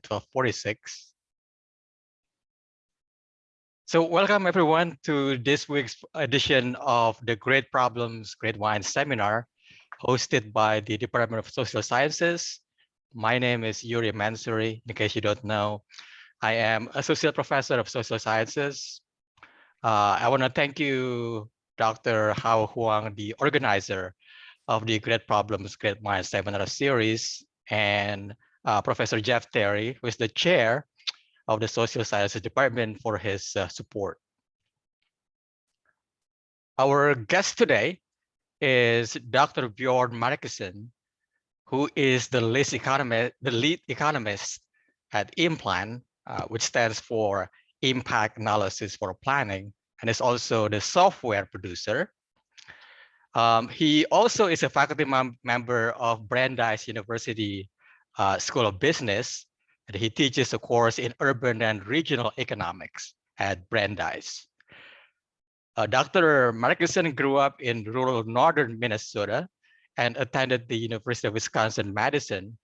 12:46. So welcome everyone to this week's edition of the Great Problems, Great Wine seminar hosted by the Department of Social Sciences. My name is Yuri Mansouri. In case you don't know, I am Associate Professor of Social Sciences. I want to thank you, Dr. Hao Huang, the organizer of the Great Problems, Great Wine seminar series, and Professor Jeff Terry, who is the chair of the Social Sciences Department, for his support. Our guest today is Dr. Bjorn Markeson, who is the lead economist at Implan, which stands for Impact Analysis for Planning, and is also the software producer. He also is a faculty member of Brandeis University School of Business, and he teaches a course in urban and regional economics at Brandeis. Dr. Markeson grew up in rural northern Minnesota and attended the University of Wisconsin-Madison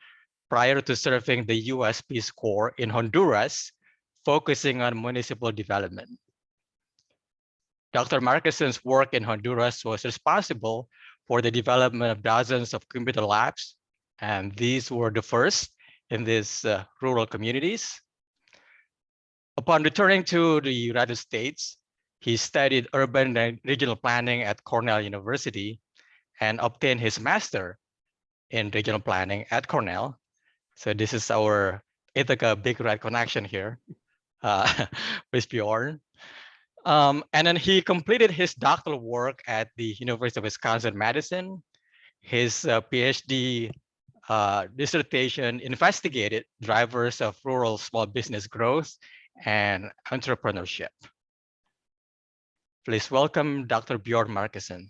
prior to serving the U.S. Peace Corps in Honduras, focusing on municipal development. Dr. Markeson's work in Honduras was responsible for the development of dozens of computer labs, and these were the first in these rural communities. Upon returning to the United States, he studied urban and regional planning at Cornell University and obtained his master in regional planning at Cornell. So this is our Ithaca Big Red connection here with Bjorn. And then he completed his doctoral work at the University of Wisconsin-Madison. His PhD dissertation investigated drivers of rural small business growth and entrepreneurship. Please welcome Dr. Bjorn Markeson.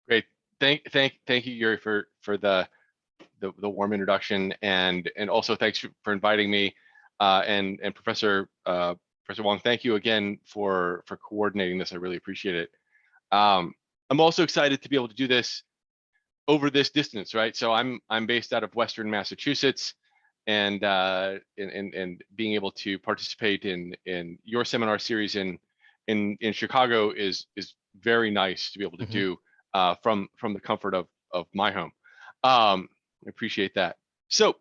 Great, thank you, Yuri, for the warm introduction, and also thanks for inviting me, and Professor Wong, thank you again for coordinating this. I really appreciate it. I'm also excited to be able to do this over this distance, right? So I'm based out of Western Massachusetts, and being able to participate in your seminar series in Chicago is very nice to be able to do from the comfort of my home. I appreciate that. So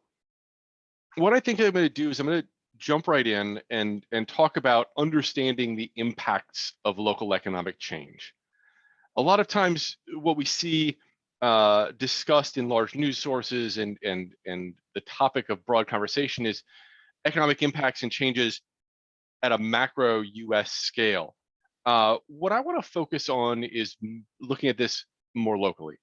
what I think I'm going to do is I'm going to jump right in and talk about understanding the impacts of local economic change. A lot of times what we see discussed in large news sources and the topic of broad conversation is economic impacts and changes at a macro US scale. What I want to focus on is looking at this more locally.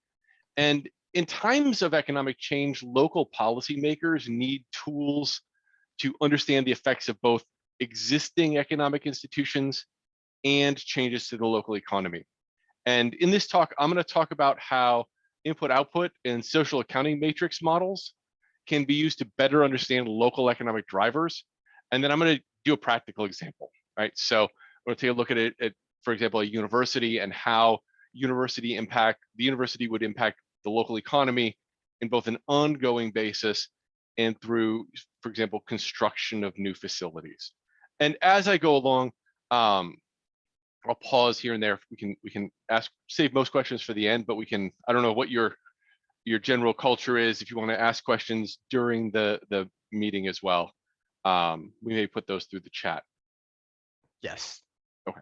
And in times of economic change, local policymakers need tools to understand the effects of both existing economic institutions and changes to the local economy. And in this talk, I'm going to talk about how input-output and social accounting matrix models can be used to better understand local economic drivers. And then I'm going to do a practical example, right? So we're going to take a look at it at, for example, a university and how the university would impact the local economy in both an ongoing basis and through, for example, construction of new facilities. And as I go along, I'll pause here and there. We can save most questions for the end, but we can, I don't know what your general culture is, if you want to ask questions during the meeting as well. We may put those through the chat. Yes. Okay.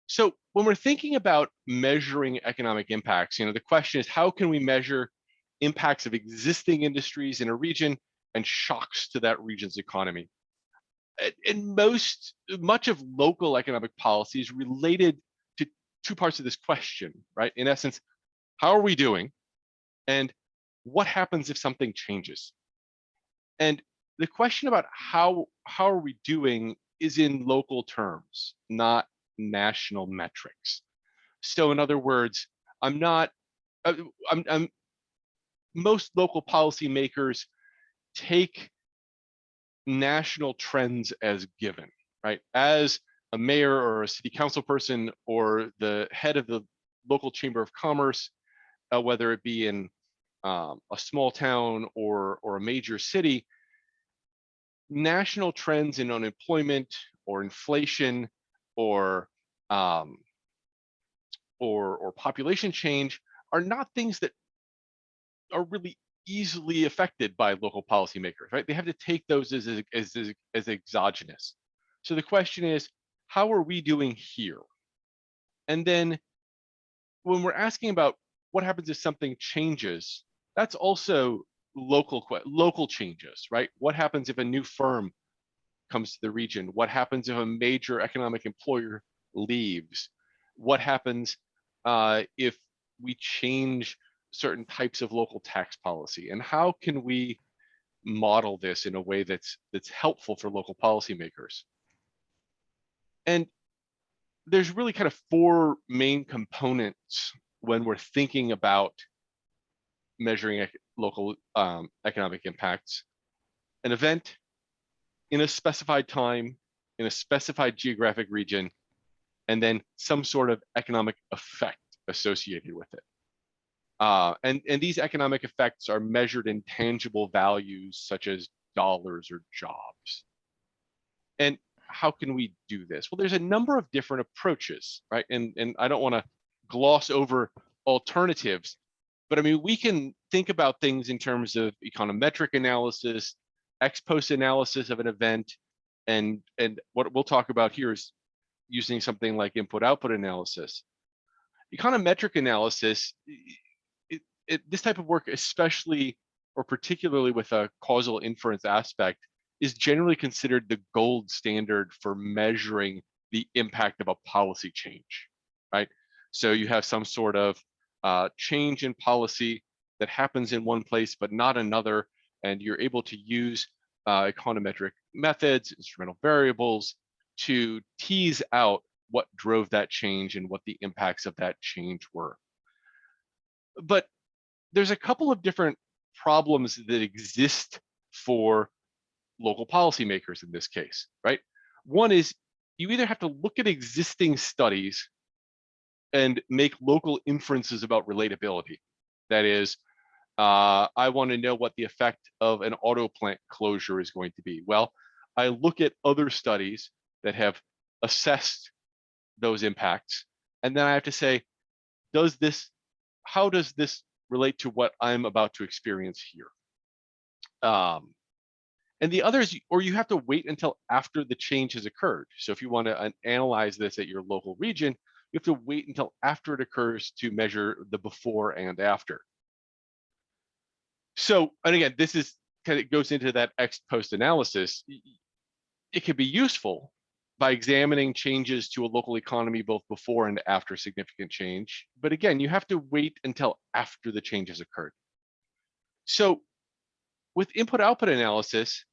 So when we're thinking about measuring economic impacts, the question is, how can we measure impacts of existing industries in a region and shocks to that region's economy? And much of local economic policy is related to two parts of this question, right? In essence, how are we doing? And what happens if something changes? And the question about how are we doing is in local terms, not national metrics. So in other words, most local policymakers take national trends as given, right? As a mayor or a city council person or the head of the local chamber of commerce, whether it be in a small town or a major city, national trends in unemployment or inflation or um, or population change are not things that are really easily affected by local policymakers, right? They have to take those as exogenous. So the question is, how are we doing here? And then when we're asking about what happens if something changes, that's also local changes, right? What happens if a new firm comes to the region? What happens if a major economic employer leaves? What happens if we change certain types of local tax policy? And how can we model this in a way that's helpful for local policymakers? And there's really kind of four main components when we're thinking about measuring local economic impacts. An event in a specified time, in a specified geographic region, and then some sort of economic effect associated with it. And these economic effects are measured in tangible values such as dollars or jobs. And how can we do this? Well, there's a number of different approaches, right? And I don't want to gloss over alternatives, but I mean, we can think about things in terms of econometric analysis, ex post analysis of an event, and what we'll talk about here is using something like input-output analysis. Econometric analysis, this type of work, especially or particularly with a causal inference aspect, is generally considered the gold standard for measuring the impact of a policy change, right? So you have some sort of change in policy that happens in one place but not another, and you're able to use econometric methods, instrumental variables, to tease out what drove that change and what the impacts of that change were. But there's a couple of different problems that exist for local policymakers in this case, right? One is you either have to look at existing studies and make local inferences about relatability. That is, I want to know what the effect of an auto plant closure is going to be. Well, I look at other studies that have assessed those impacts, and then I have to say, how does this relate to what I'm about to experience here? And the other is, or you have to wait until after the change has occurred. So if you want to analyze this at your local region, you have to wait until after it occurs to measure the before and after. So, and again, this is kind of goes into that ex post analysis. It can be useful by examining changes to a local economy both before and after significant change. But again, you have to wait until after the change has occurred. So with input-output analysis,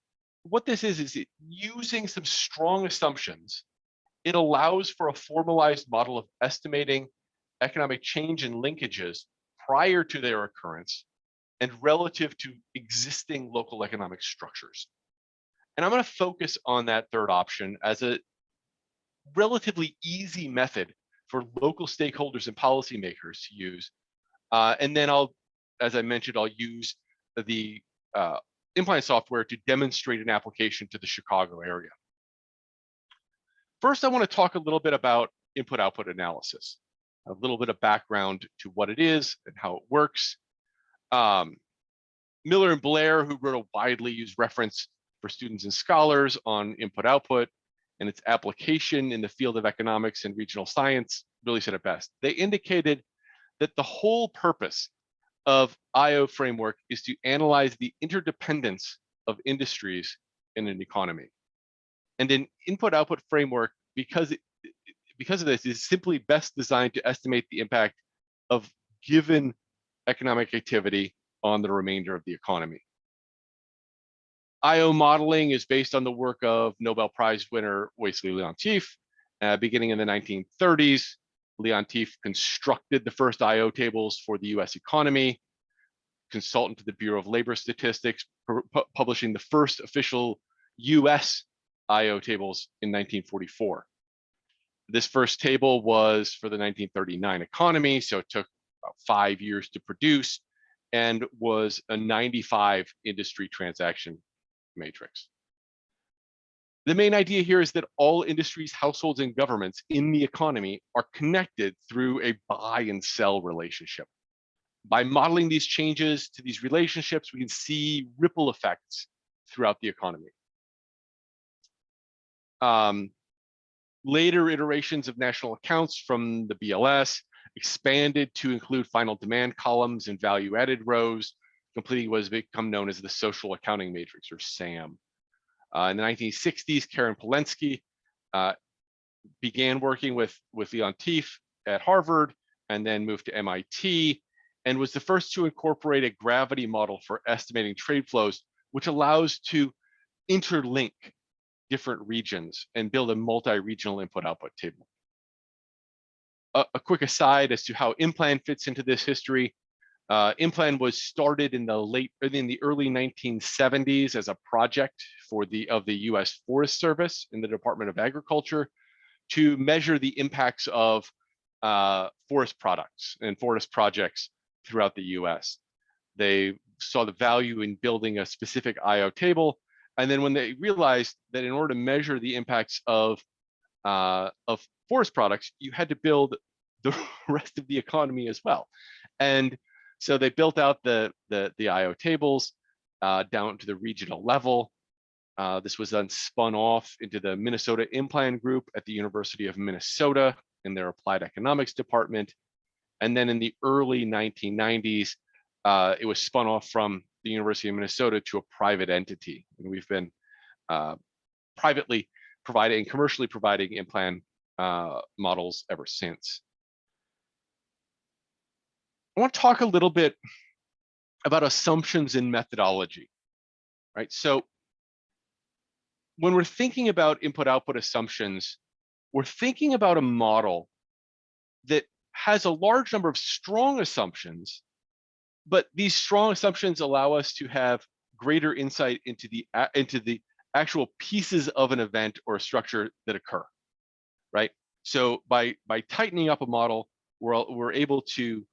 what this is using some strong assumptions. It allows for a formalized model of estimating economic change and linkages prior to their occurrence and relative to existing local economic structures. And I'm going to focus on that third option as a relatively easy method for local stakeholders and policymakers to use. And then as I mentioned, I'll use the implant software to demonstrate an application to the Chicago area. First, I want to talk a little bit about input-output analysis, a little bit of background to what it is and how it works. Miller and Blair, who wrote a widely used reference for students and scholars on input-output and its application in the field of economics and regional science, really said it best. They indicated that the whole purpose of IO framework is to analyze the interdependence of industries in an economy. And an input-output framework, because of this, is simply best designed to estimate the impact of given economic activity on the remainder of the economy. IO modeling is based on the work of Nobel Prize winner Leontief. Beginning in the 1930s, Leontief constructed the first IO tables for the US economy, consultant to the Bureau of Labor Statistics, publishing the first official US IO tables in 1944. This first table was for the 1939 economy, so it took about 5 years to produce. and was a 95 industry transaction matrix. The main idea here is that all industries, households, and governments in the economy are connected through a buy and sell relationship. By modeling these changes to these relationships, we can see ripple effects throughout the economy. Later iterations of national accounts from the BLS expanded to include final demand columns and value-added rows, completing what has become known as the social accounting matrix, or SAM. In the 1960s, Karen Polensky began working with Leon Teef at Harvard and then moved to MIT, and was the first to incorporate a gravity model for estimating trade flows, which allows to interlink different regions and build a multi-regional input-output table. A quick aside as to how InPlan fits into this history. InPlan was started in the early 1970s as a project of the U.S. Forest Service in the Department of Agriculture to measure the impacts of forest products and forest projects throughout the U.S. They saw the value in building a specific IO table, and then when they realized that in order to measure the impacts of forest products, you had to build the rest of the economy as well. And so they built out the IO tables down to the regional level. This was then spun off into the Minnesota InPlan Group at the University of Minnesota in their applied economics department. And then in the early 1990s, it was spun off from the University of Minnesota to a private entity. And we've been privately providing, commercially providing InPlan models ever since. I want to talk a little bit about assumptions and methodology, right? So when we're thinking about input-output assumptions, we're thinking about a model that has a large number of strong assumptions, but these strong assumptions allow us to have greater insight into the actual pieces of an event or a structure that occur, right? So by tightening up a model, we're able to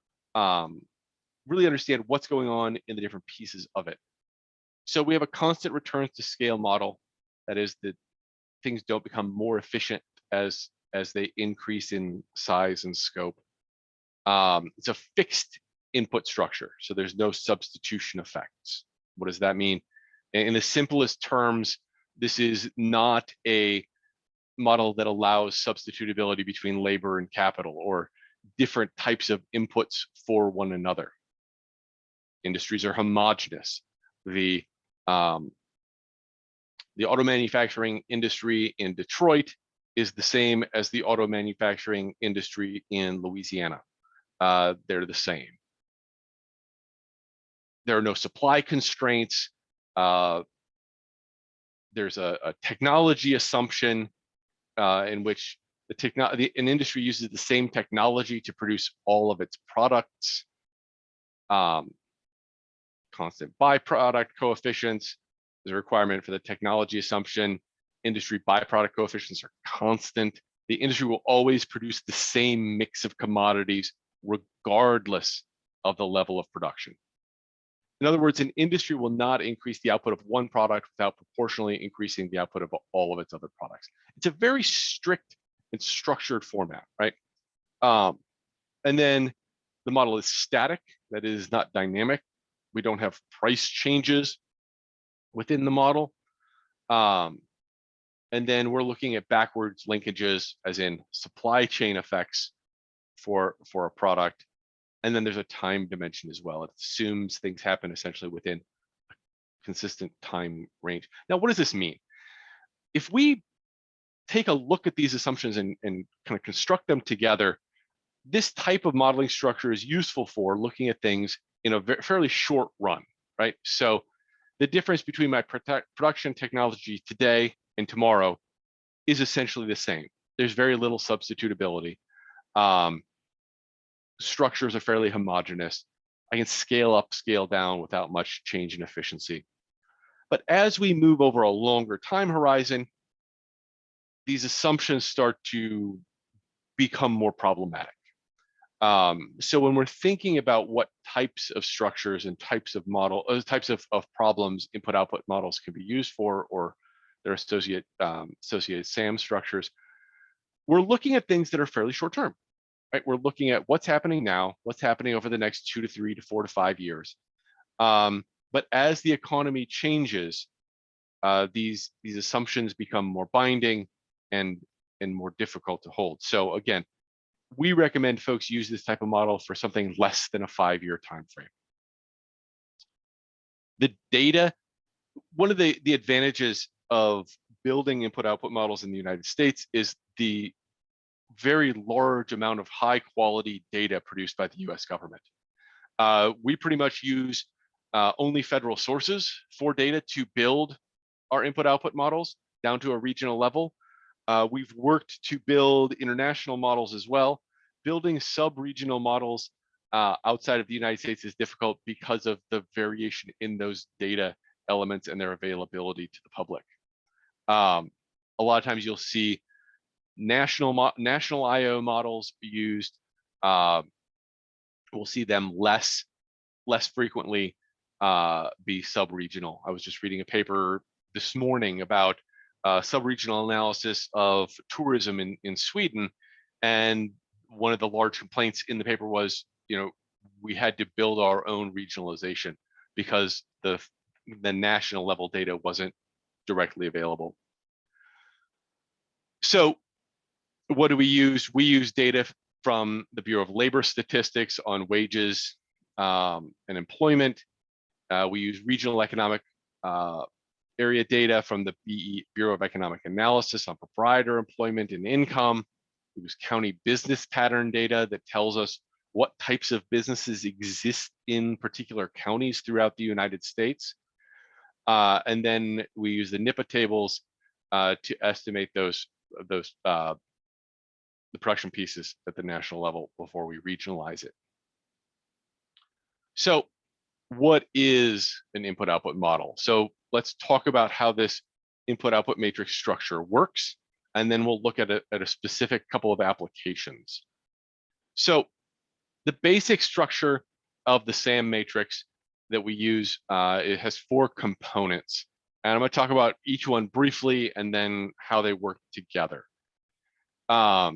really understand what's going on in the different pieces of it. So we have a constant returns to scale model. That is, that things don't become more efficient as they increase in size and scope. It's a fixed input structure, so there's no substitution effects. What does that mean? In the simplest terms, this is not a model that allows substitutability between labor and capital or different types of inputs for one another. Industries are homogeneous. The auto manufacturing industry in Detroit is the same as the auto manufacturing industry in Louisiana. They're the same. There are no supply constraints. There's a technology assumption in which an industry uses the same technology to produce all of its products. Constant byproduct coefficients. There's a requirement for the technology assumption. Industry byproduct coefficients are constant. The industry will always produce the same mix of commodities regardless of the level of production. In other words, an industry will not increase the output of one product without proportionally increasing the output of all of its other products. It's a very strict and structured format, right? And then the model is static, that is not dynamic. We don't have price changes within the model. And then we're looking at backwards linkages, as in supply chain effects for a product. And then there's a time dimension as well. It assumes things happen essentially within a consistent time range. Now, what does this mean? If we take a look at these assumptions and kind of construct them together, this type of modeling structure is useful for looking at things in a fairly short run, right? So the difference between my production technology today and tomorrow is essentially the same. There's very little substitutability. Structures are fairly homogeneous. I can scale up, scale down without much change in efficiency. But as we move over a longer time horizon, these assumptions start to become more problematic. So when we're thinking about what types of structures and types of types of problems input-output models can be used for, or their associated SAM structures, we're looking at things that are fairly short-term, right? We're looking at what's happening now, what's happening over the next 2 to 3 to 4 to 5 years. But as the economy changes, these assumptions become more binding and more difficult to hold. So again, we recommend folks use this type of model for something less than a 5-year time frame. The data, one of the advantages of building input-output models in the United States is the very large amount of high quality data produced by the US government. We pretty much use only federal sources for data to build our input-output models down to a regional level. We've worked to build international models as well. Building sub-regional models outside of the United States is difficult because of the variation in those data elements and their availability to the public. A lot of times you'll see national IO models be used. We'll see them less frequently be sub-regional. I was just reading a paper this morning about sub-regional analysis of tourism in Sweden, and one of the large complaints in the paper was, we had to build our own regionalization because the national level data wasn't directly available. So what do we use? We use data from the Bureau of Labor Statistics on wages and employment. We use regional economic area data from the Bureau of Economic Analysis on proprietor employment and income. We use county business pattern data that tells us what types of businesses exist in particular counties throughout the United States. And then we use the NIPA tables to estimate the production pieces at the national level before we regionalize it. So what is an input-output model? So let's talk about how this input-output matrix structure works, and then we'll look at a specific couple of applications. So the basic structure of the SAM matrix that we use, it has 4 components. And I'm going to talk about each one briefly and then how they work together. The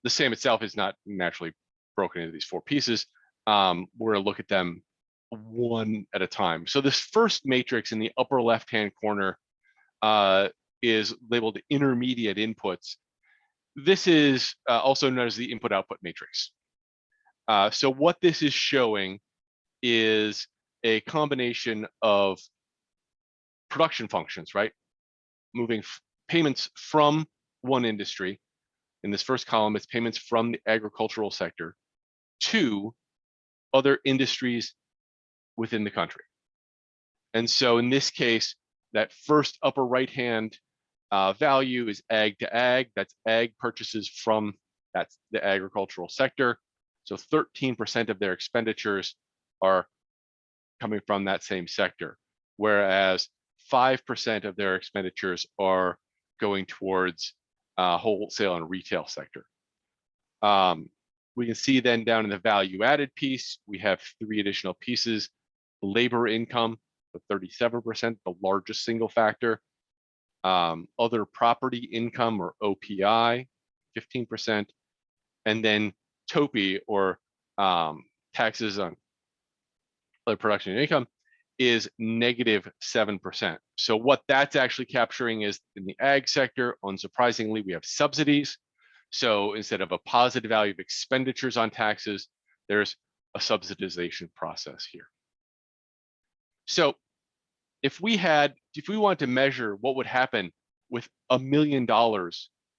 SAM itself is not naturally broken into these 4 pieces. We're going to look at them one at a time. So this first matrix in the upper left-hand corner is labeled intermediate inputs. This is also known as the input-output matrix. So what this is showing is a combination of production functions, right? Moving payments from one industry. In this first column, it's payments from the agricultural sector to other industries within the country. And so in this case, that first upper right-hand value is ag to ag. That's ag purchases from the agricultural sector. So 13% of their expenditures are coming from that same sector, whereas 5% of their expenditures are going towards wholesale and retail sector. We can see then down in the value added piece, we have 3 additional pieces. Labor income, 37%, the largest single factor. Other property income, or OPI, 15%. And then TOPI, or taxes on other production and income, is -7%. So what that's actually capturing is, in the ag sector, unsurprisingly, we have subsidies. So instead of a positive value of expenditures on taxes, there's a subsidization process here. So if we wanted to measure what would happen with $1 million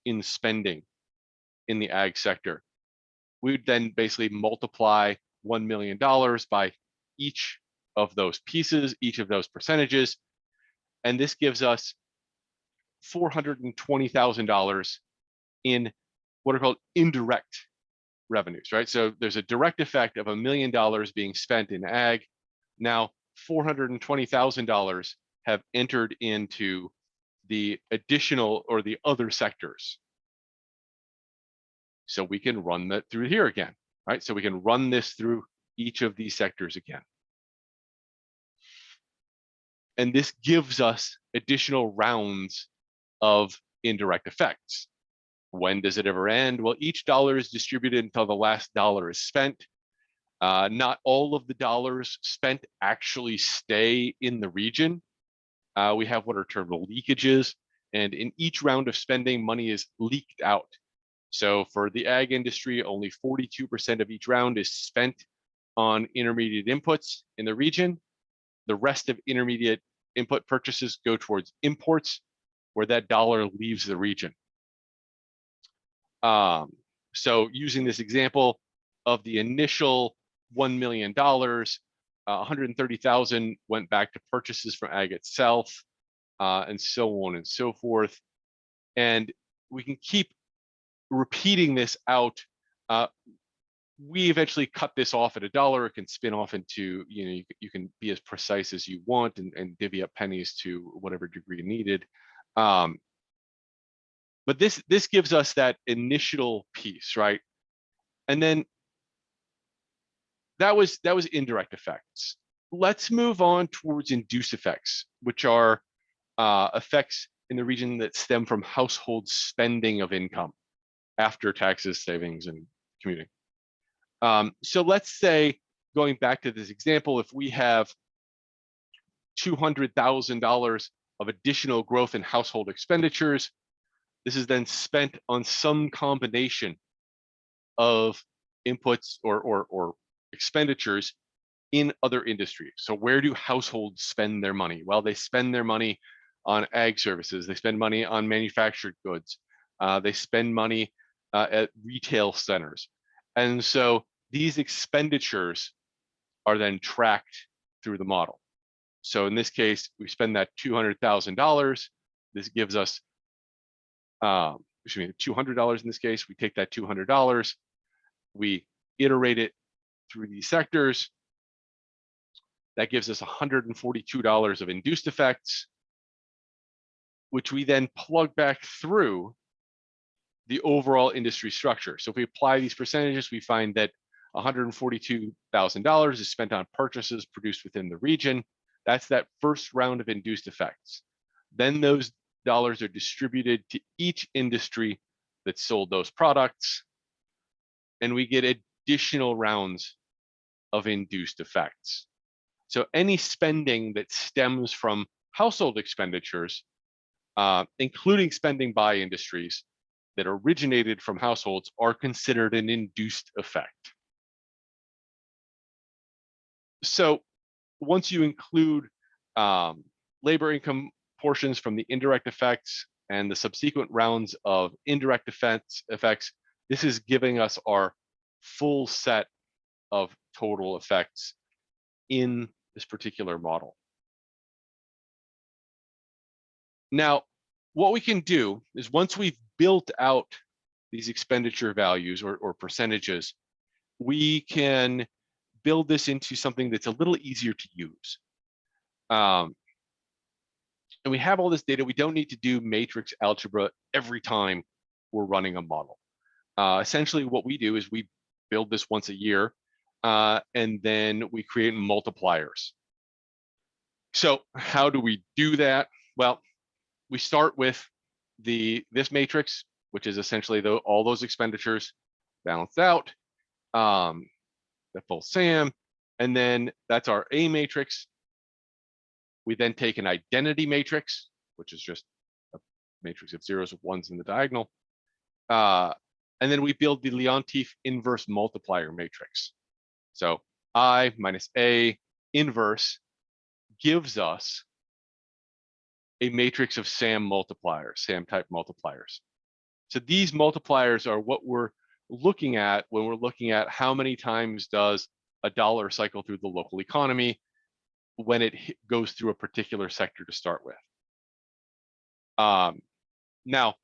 in spending in the ag sector, we would then basically multiply $1 million by each of those pieces, each of those percentages, and this gives us $420,000 in what are called indirect revenues, right? So there's a direct effect of $1 million being spent in ag. Now $420,000 have entered into the additional or the other sectors. So we can run that through here again. right? So we can run this through each of these sectors again. And this gives us additional rounds of indirect effects. When does it ever end? Well, each dollar is distributed until the last dollar is spent. Not all of the dollars spent actually stay in the region. We have what are termed leakages, and in each round of spending, money is leaked out. So for the ag industry, only 42% of each round is spent on intermediate inputs in the region. The rest of intermediate input purchases go towards imports, where that dollar leaves the region. So using this example of the initial $1 million, 130,000 went back to purchases from ag itself, and so on and so forth. And we can keep repeating this out. We eventually cut this off at $1. It can spin off into, you can be as precise as you want and divvy up pennies to whatever degree needed. But this gives us that initial piece, right? And then that was indirect effects. Let's move on towards induced effects, which are effects in the region that stem from household spending of income after taxes, savings, and commuting. So let's say, going back to this example, if we have $200,000 of additional growth in household expenditures, this is then spent on some combination of inputs or expenditures in other industries. So where do households spend their money? Well, they spend their money on ag services. They spend money on manufactured goods. They spend money at retail centers. And so these expenditures are then tracked through the model. So in this case, we spend that $200,000. This gives us, $200 in this case. We take that $200, we iterate it through these sectors. That gives us $142 of induced effects, which we then plug back through the overall industry structure. So if we apply these percentages, we find that $142,000 is spent on purchases produced within the region. That's that first round of induced effects. Then those dollars are distributed to each industry that sold those products, and we get additional rounds of induced effects. So any spending that stems from household expenditures, including spending by industries that originated from households, are considered an induced effect. So once you include labor income portions from the indirect effects and the subsequent rounds of indirect effects, this is giving us our full set of total effects in this particular model. Now, what we can do is, once we've built out these expenditure values or percentages, we can build this into something that's a little easier to use. And we have all this data. We don't need to do matrix algebra every time we're running a model. Essentially, what we do is we build this once a year, and then we create multipliers. So how do we do that? Well, we start with this matrix, which is essentially all those expenditures balanced out, the full SAM, and then that's our A matrix. We then take an identity matrix, which is just a matrix of zeros with ones in the diagonal. And then we build the Leontief inverse multiplier matrix. So I minus A inverse gives us a matrix of SAM multipliers, SAM type multipliers. So these multipliers are what we're looking at when we're looking at how many times does a dollar cycle through the local economy when it goes through a particular sector to start with. Now,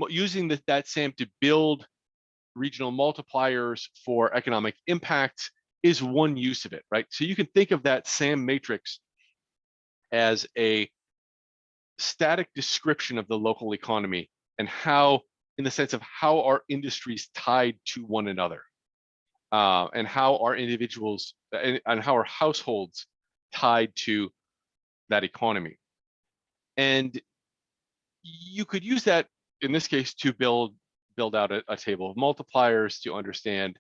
using that SAM to build regional multipliers for economic impact is one use of it, right? So you can think of that SAM matrix as a static description of the local economy and how, in the sense of how our industries tied to one another. and how are individuals and how are households tied to that economy. And you could use that in this case to build out a table of multipliers to understand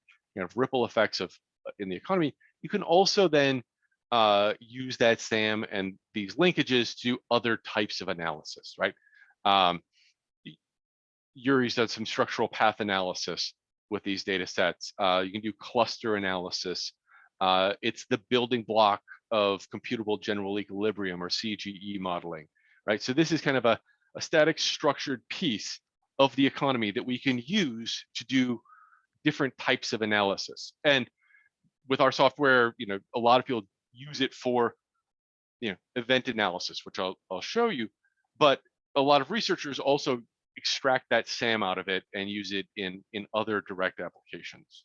ripple effects of in the economy. You can also then use that SAM and these linkages to other types of analysis, right? Yuri's done some structural path analysis with these data sets. You can do cluster analysis. It's the building block of computable general equilibrium, or CGE modeling, right? So this is kind of a static structured piece of the economy that we can use to do different types of analysis. And with our software, a lot of people use it for event analysis, which I'll show you, but a lot of researchers also extract that SAM out of it and use it in other direct applications.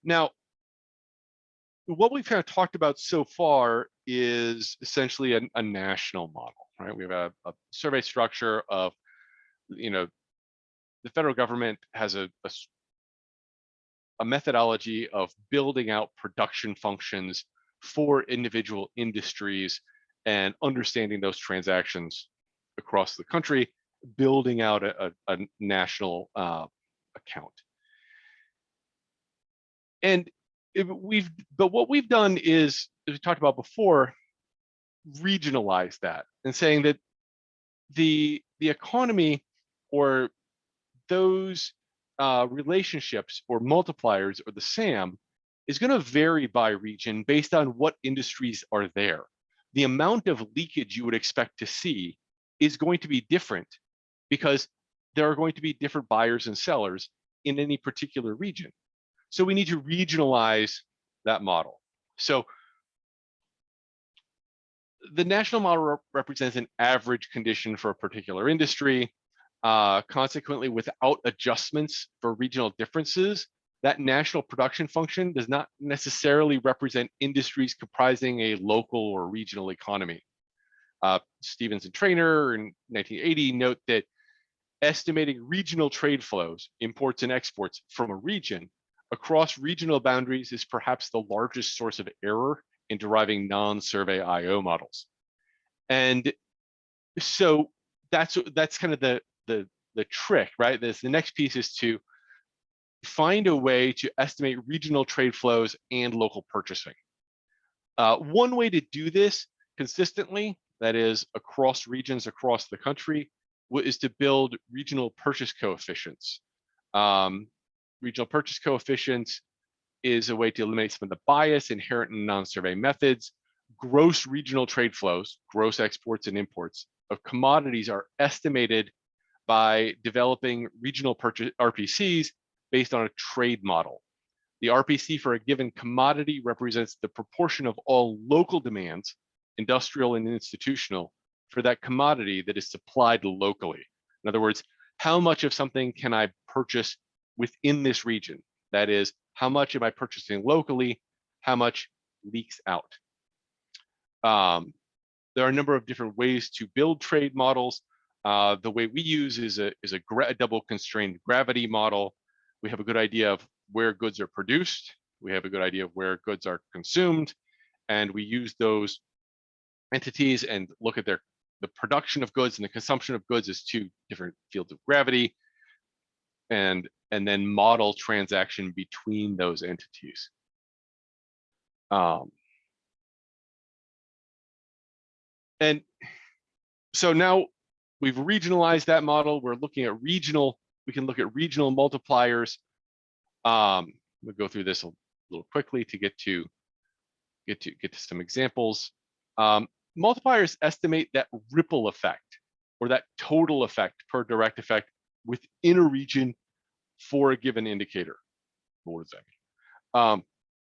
Now, what we've kind of talked about so far is essentially a national model, right? We have a survey structure of, the federal government has a methodology of building out production functions for individual industries and understanding those transactions across the country, building out a national account. And what we've done is, as we talked about before, regionalize that and saying that the economy, or those relationships or multipliers, or the SAM, is going to vary by region based on what industries are there. The amount of leakage you would expect to see is going to be different because there are going to be different buyers and sellers in any particular region. So we need to regionalize that model. So the national model represents an average condition for a particular industry. Consequently, without adjustments for regional differences, that national production function does not necessarily represent industries comprising a local or regional economy. Stevens and Traynor in 1980 note that estimating regional trade flows, imports and exports from a region across regional boundaries is perhaps the largest source of error in deriving non-survey IO models. And so that's kind of the trick, right? The next piece is to find a way to estimate regional trade flows and local purchasing. One way to do this consistently, that is across regions across the country, is to build regional purchase coefficients. Regional purchase coefficients is a way to eliminate some of the bias inherent in non-survey methods. Gross regional trade flows, gross exports and imports of commodities, are estimated by developing regional purchase RPCs based on a trade model. The RPC for a given commodity represents the proportion of all local demands, industrial and institutional, for that commodity that is supplied locally. In other words, how much of something can I purchase within this region? That is, how much am I purchasing locally? How much leaks out? There are a number of different ways to build trade models. The way we use is a double constrained gravity model. We have a good idea of where goods are produced. We have a good idea of where goods are consumed. And we use those entities and look at the production of goods and the consumption of goods as two different fields of gravity, and then model transaction between those entities. And so now we've regionalized that model. We're looking at regional, we can look at regional multipliers. We'll go through this a little quickly to get to some examples. Multipliers estimate that ripple effect, or that total effect per direct effect within a region for a given indicator. What does that mean?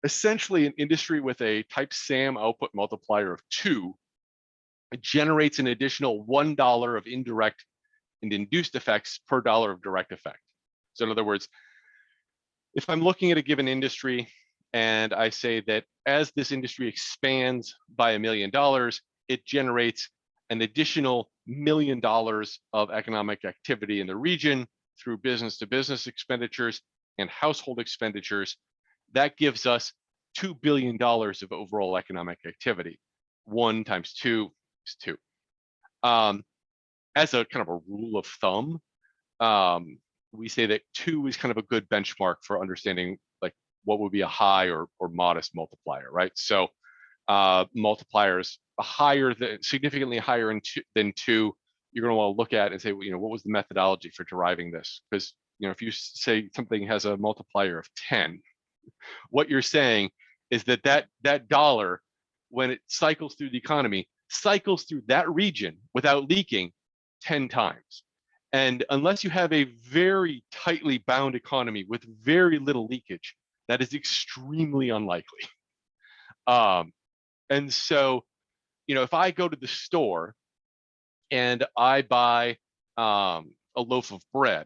Essentially, an industry with a type SAM output multiplier of 2 generates an additional $1 of indirect and induced effects per dollar of direct effect. So in other words, if I'm looking at a given industry and I say that as this industry expands by $1 million, it generates an additional $1 million of economic activity in the region through business to business expenditures and household expenditures, that gives us $2 billion of overall economic activity. 1 times 2 is 2. As a kind of a rule of thumb, we say that 2 is kind of a good benchmark for understanding like what would be a high or modest multiplier, right? So multipliers significantly higher than 2, you're going to want to look at and say, well, you know, what was the methodology for deriving this? Because, you know, if you say something has a multiplier of 10, what you're saying is that dollar, when it cycles through the economy, cycles through that region without leaking 10 times. And unless you have a very tightly bound economy with very little leakage, that is extremely unlikely. And so, you know, if I go to the store and I buy a loaf of bread,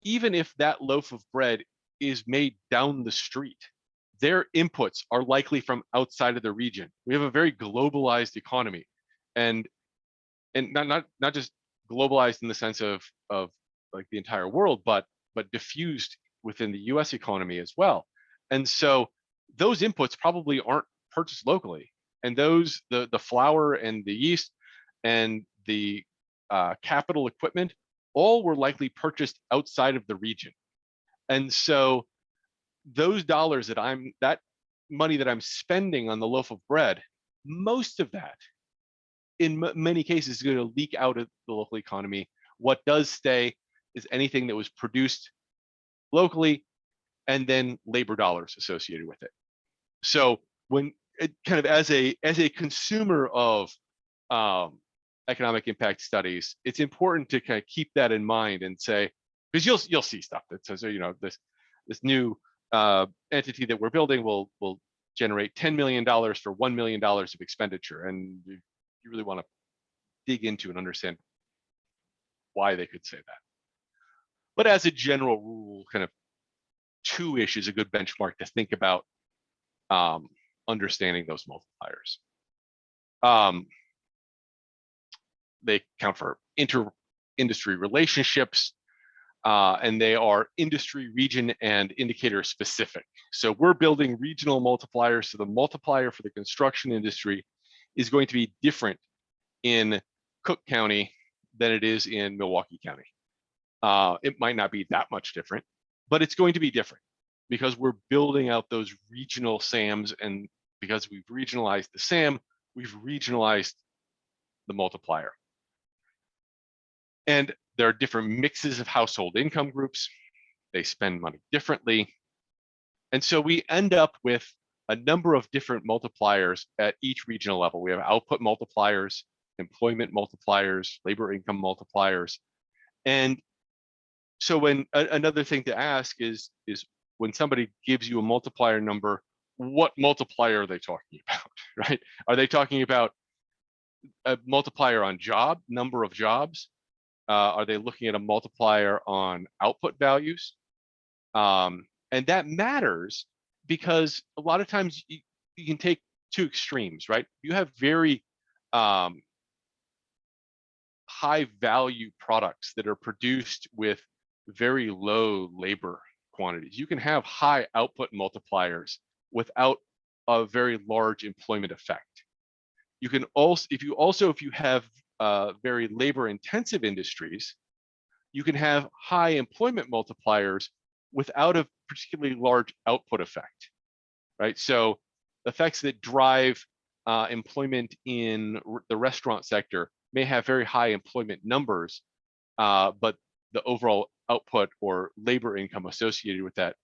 even if that loaf of bread is made down the street, their inputs are likely from outside of the region. We have a very globalized economy, and not just globalized in the sense of like the entire world, but diffused within the U.S. economy as well. And so those inputs probably aren't purchased locally, and those the flour and the yeast and the capital equipment all were likely purchased outside of the region. And so those dollars that money that I'm spending on the loaf of bread, most of that in many cases is going to leak out of the local economy. What does stay is anything that was produced locally and then labor dollars associated with it. So when it kind of as a consumer of economic impact studies, it's important to kind of keep that in mind and say, because you'll see stuff that says, you know, this new entity that we're building will generate $10 million for $1 million of expenditure, and you really want to dig into and understand why they could say that. But as a general rule, kind of 2-ish is a good benchmark to think about understanding those multipliers. They count for inter-industry relationships, and they are industry, region, and indicator specific. So we're building regional multipliers. So the multiplier for the construction industry is going to be different in Cook County than it is in Milwaukee County. It might not be that much different, but it's going to be different because we're building out those regional SAMs, and because we've regionalized the SAM, we've regionalized the multiplier. And there are different mixes of household income groups. They spend money differently. And so we end up with a number of different multipliers at each regional level. We have output multipliers, employment multipliers, labor income multipliers. And so when another thing to ask is when somebody gives you a multiplier number, what multiplier are they talking about, right? Are they talking about a multiplier on number of jobs? Are they looking at a multiplier on output values? And that matters because a lot of times you can take 2 extremes, right? You have very high value products that are produced with very low labor quantities. You can have high output multipliers without a very large employment effect. You can also, if you have very labor intensive industries, you can have high employment multipliers without a particularly large output effect, right? So effects that drive employment in the restaurant sector may have very high employment numbers, but the overall output or labor income associated with that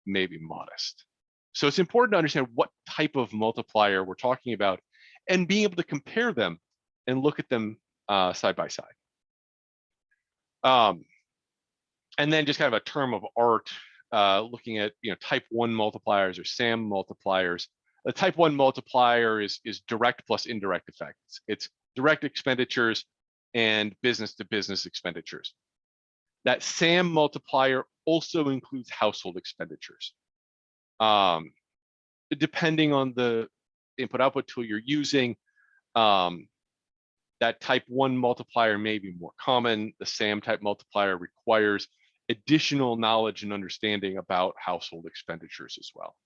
may be modest. So it's important to understand what type of multiplier we're talking about and being able to compare them and look at them side by side. And then just kind of a term of art, looking at type 1 multipliers or SAM multipliers. The type 1 multiplier is direct plus indirect effects. It's direct expenditures and business to business expenditures. That SAM multiplier also includes household expenditures. Depending on the input output tool you're using, That type 1 multiplier may be more common. The SAM type multiplier requires additional knowledge and understanding about household expenditures as well.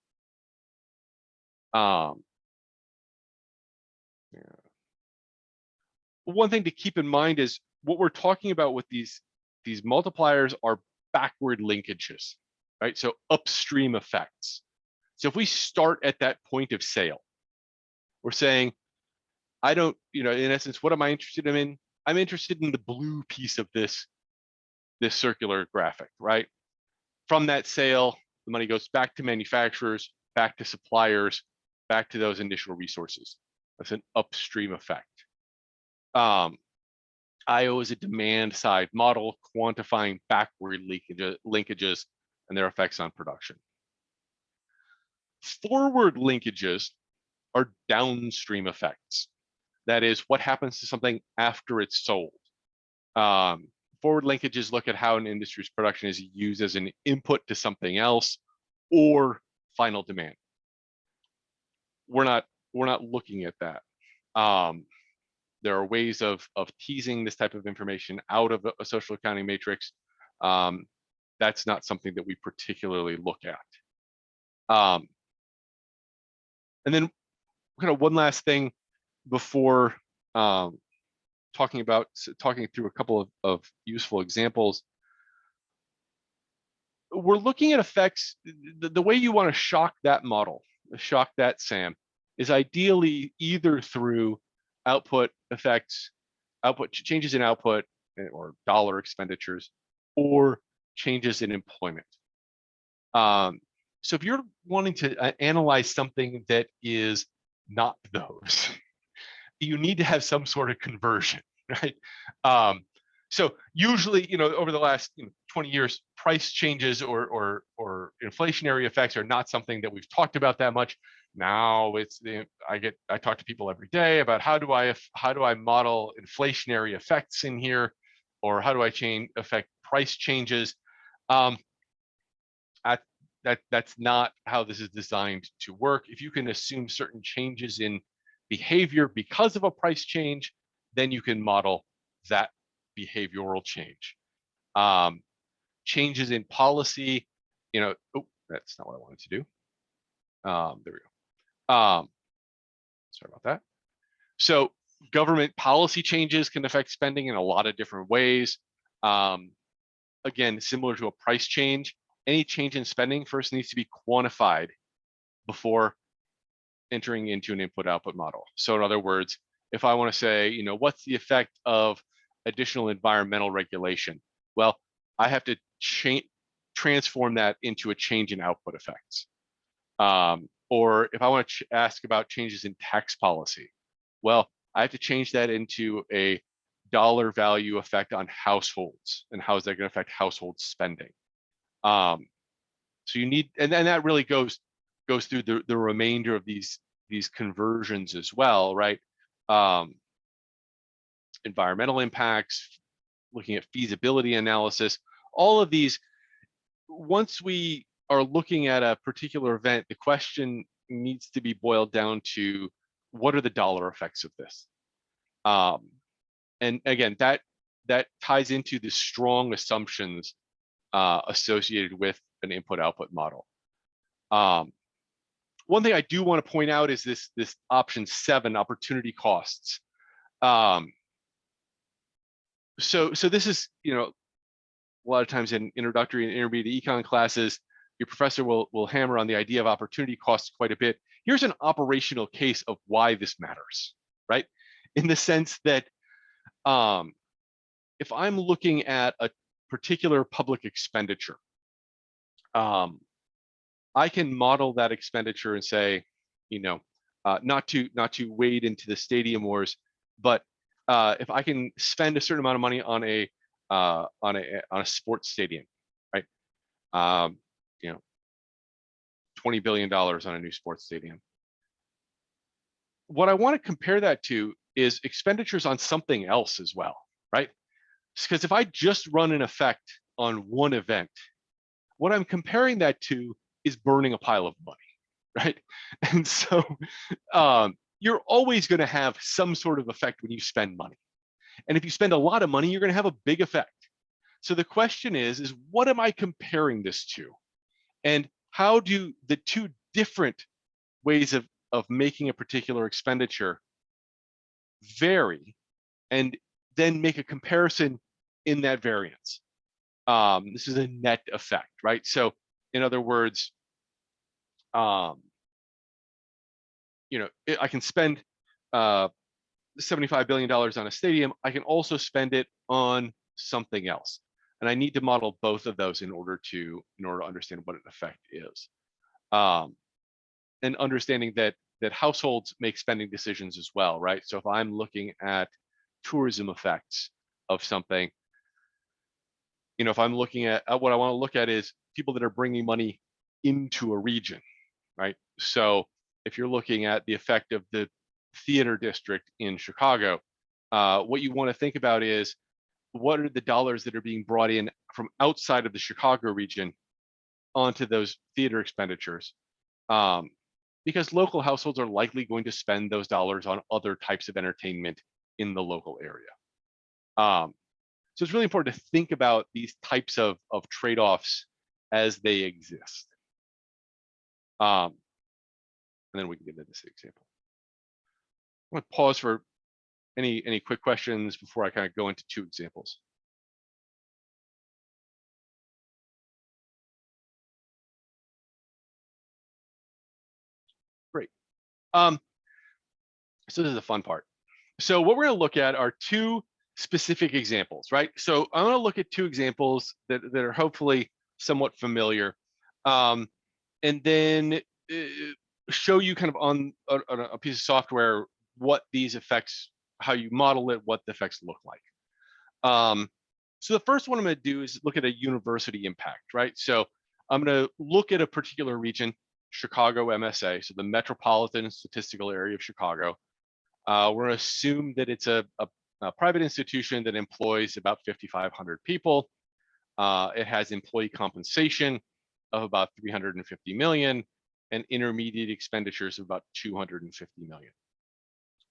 One thing to keep in mind is what we're talking about with these multipliers are backward linkages, right? So upstream effects. So if we start at that point of sale, we're saying, I don't, in essence, what am I interested in? I'm interested in the blue piece of this circular graphic, right? From that sale, the money goes back to manufacturers, back to suppliers, back to those initial resources. That's an upstream effect. IO is a demand side model quantifying backward linkages and their effects on production. Forward linkages are downstream effects. That is what happens to something after it's sold. Forward linkages look at how an industry's production is used as an input to something else or final demand. We're not looking at that. There are ways of teasing this type of information out of a social accounting matrix. That's not something that we particularly look at. And then kind of one last thing before talking through a couple of useful examples. We're looking at effects. The way you want to shock that model, shock that SAM, is ideally either through output effects, changes in output or dollar expenditures, or changes in employment. So if you're wanting to analyze something that is not those, you need to have some sort of conversion, right? So usually, over the last 20 years, price changes or inflationary effects are not something that we've talked about that much. Now I talk to people every day about how do I model inflationary effects in here, or how do I affect price changes. That's not how this is designed to work. If you can assume certain changes in behavior because of a price change, then you can model that behavioral change. Changes in policy, that's not what I wanted to do. There we go. Sorry about that. So government policy changes can affect spending in a lot of different ways. Again, similar to a price change, any change in spending first needs to be quantified before entering into an input-output model. So in other words, if I want to say, what's the effect of additional environmental regulation? Well, I have to transform that into a change in output effects. Or if I want to ask about changes in tax policy, well, I have to change that into a dollar value effect on households, and how is that going to affect household spending? So you need, and that really goes through the remainder of these conversions as well, right? Environmental impacts, looking at feasibility analysis, all of these. Once we are looking at a particular event, the question needs to be boiled down to what are the dollar effects of this? And again, that ties into the strong assumptions associated with an input-output model. One thing I do want to point out is this option 7, opportunity costs. So this is, a lot of times in introductory and intermediate econ classes, your professor will hammer on the idea of opportunity costs quite a bit. Here's an operational case of why this matters, right? In the sense that if I'm looking at a particular public expenditure, I can model that expenditure and say, not to wade into the stadium wars, but if I can spend a certain amount of money on a sports stadium, right? $20 billion on a new sports stadium. What I want to compare that to is expenditures on something else as well, right? Because if I just run an effect on one event, what I'm comparing that to is burning a pile of money, right? And so you're always going to have some sort of effect when you spend money. And if you spend a lot of money, you're going to have a big effect. So the question is what am I comparing this to? And how do the two different ways of making a particular expenditure vary, and then make a comparison in that variance? This is a net effect, right? So in other words, I can spend $75 billion on a stadium. I can also spend it on something else. And I need to model both of those in order to understand what an effect is. And understanding that households make spending decisions as well, right? So if I'm looking at tourism effects of something, if I'm looking at what I want to look at is people that are bringing money into a region, right? So if you're looking at the effect of the theater district in Chicago, what you want to think about is what are the dollars that are being brought in from outside of the Chicago region onto those theater expenditures, because local households are likely going to spend those dollars on other types of entertainment in the local area. So it's really important to think about these types of trade-offs as they exist. And then we can get into this example. I'm going to pause for any quick questions before I kind of go into two examples. Great. So this is the fun part. So what we're going to look at are two specific examples, right? So I'm going to look at two examples that are hopefully somewhat familiar, and then show you kind of on a piece of software what these effects, how you model it, what the effects look like. So the first one I'm going to do is look at a university impact, right? So I'm going to look at a particular region, Chicago MSA, so the Metropolitan Statistical Area of Chicago. We're going to assume that it's a private institution that employs about 5,500 people. It has employee compensation of about 350 million and intermediate expenditures of about 250 million.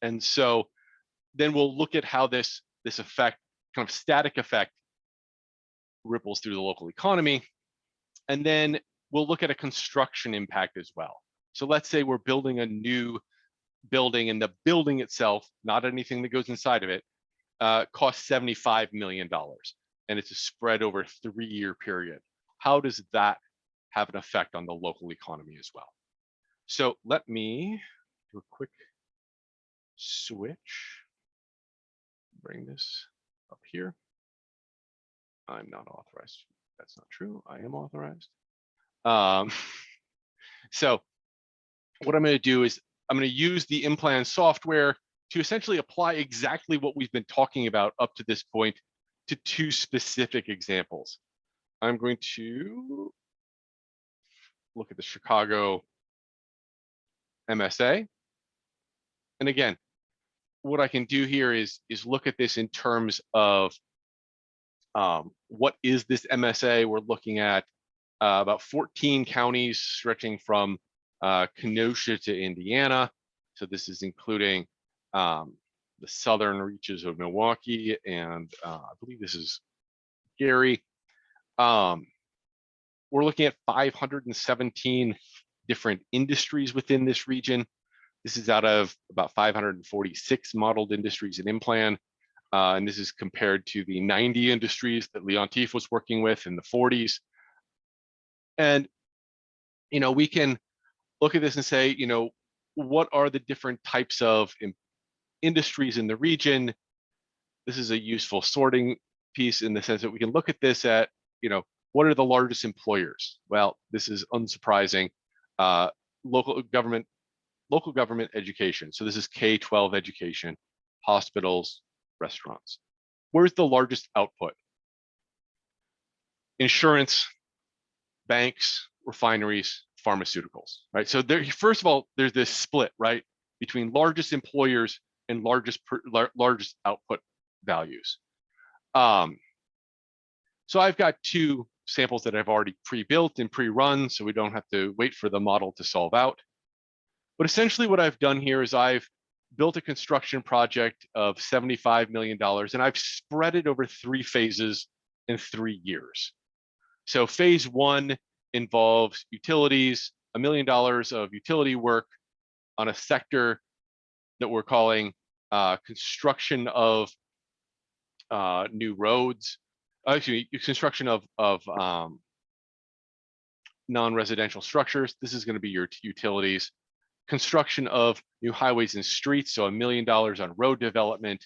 And so then we'll look at how this effect, kind of static effect, ripples through the local economy. And then we'll look at a construction impact as well. So let's say we're building a new building, and the building itself, not anything that goes inside of it, costs $75 million, and it's a spread over a 3-year period. How does that have an effect on the local economy as well? So let me do a quick switch. Bring this up here. I'm not authorized. That's not true. I am authorized. So what I'm going to do is I'm going to use the InPlan software to essentially apply exactly what we've been talking about up to this point to two specific examples. I'm going to look at the Chicago MSA. And again, what I can do here is look at this in terms of what is this MSA? We're looking at about 14 counties stretching from Kenosha to Indiana. So this is including the southern reaches of Milwaukee, and I believe this is Gary. We're looking at 517 different industries within this region. This is out of about 546 modeled industries in InPlan. And this is compared to the 90 industries that Leontief was working with in the 40s. And, we can look at this and say, what are the different types of industries in the region? This is a useful sorting piece in the sense that we can look at this at, what are the largest employers? Well, this is unsurprising. Local government education. So this is K-12 education, hospitals, restaurants. Where's the largest output? Insurance, banks, refineries, pharmaceuticals, right? So there, first of all, there's this split, right, between largest employers and largest output values. So I've got two samples that I've already pre-built and pre-run, so we don't have to wait for the model to solve out. But essentially what I've done here is I've built a construction project of $75 million, and I've spread it over 3 phases in 3 years. So phase 1 involves utilities, $1 million of utility work on a sector that we're calling construction of new roads, actually construction of non-residential structures. This is going to be your utilities. Construction of new highways and streets, so $1 million on road development.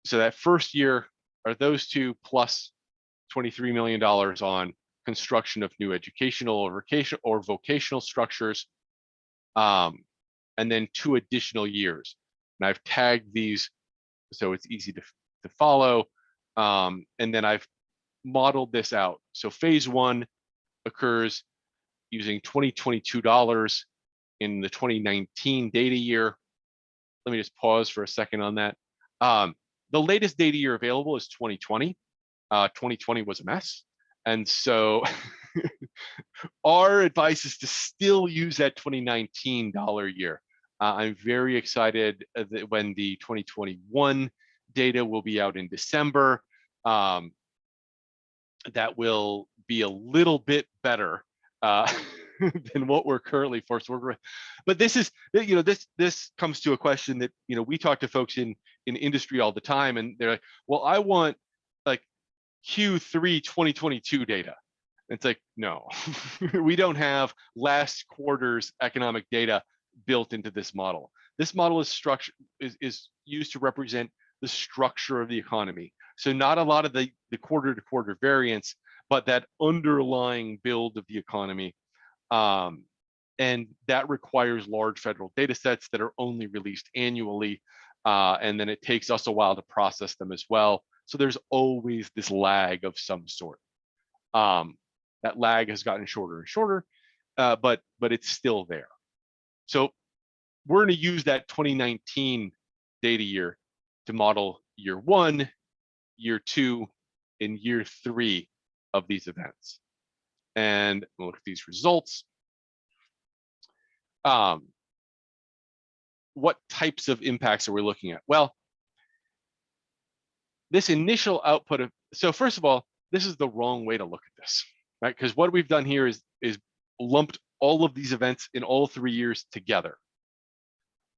So that first year are those two plus $23 million on construction of new educational or vocational structures, and then 2 additional years. And I've tagged these so it's easy to follow. And then I've modeled this out. So phase 1 occurs using 2022 dollars in the 2019 data year. Let me just pause for a second on that. The latest data year available is 2020. 2020 was a mess. And so our advice is to still use that 2019 dollar year. I'm very excited that when the 2021 data will be out in December, that will be a little bit better than what we're currently forced to work with. But this is, this comes to a question that, we talk to folks in industry all the time, and they're like, well, I want like Q3 2022 data. It's like, no, we don't have last quarter's economic data built into this model. This model is used to represent the structure of the economy. So not a lot of the quarter to quarter variance, but that underlying build of the economy. And that requires large federal data sets that are only released annually. And then it takes us a while to process them as well. So there's always this lag of some sort. That lag has gotten shorter and shorter, but it's still there. So we're going to use that 2019 data year to model year 1, year 2, and year 3 of these events. And we'll look at these results. What types of impacts are we looking at? Well, this initial output of, so first of all, this is the wrong way to look at this, right? Because what we've done here is lumped all of these events in all 3 years together.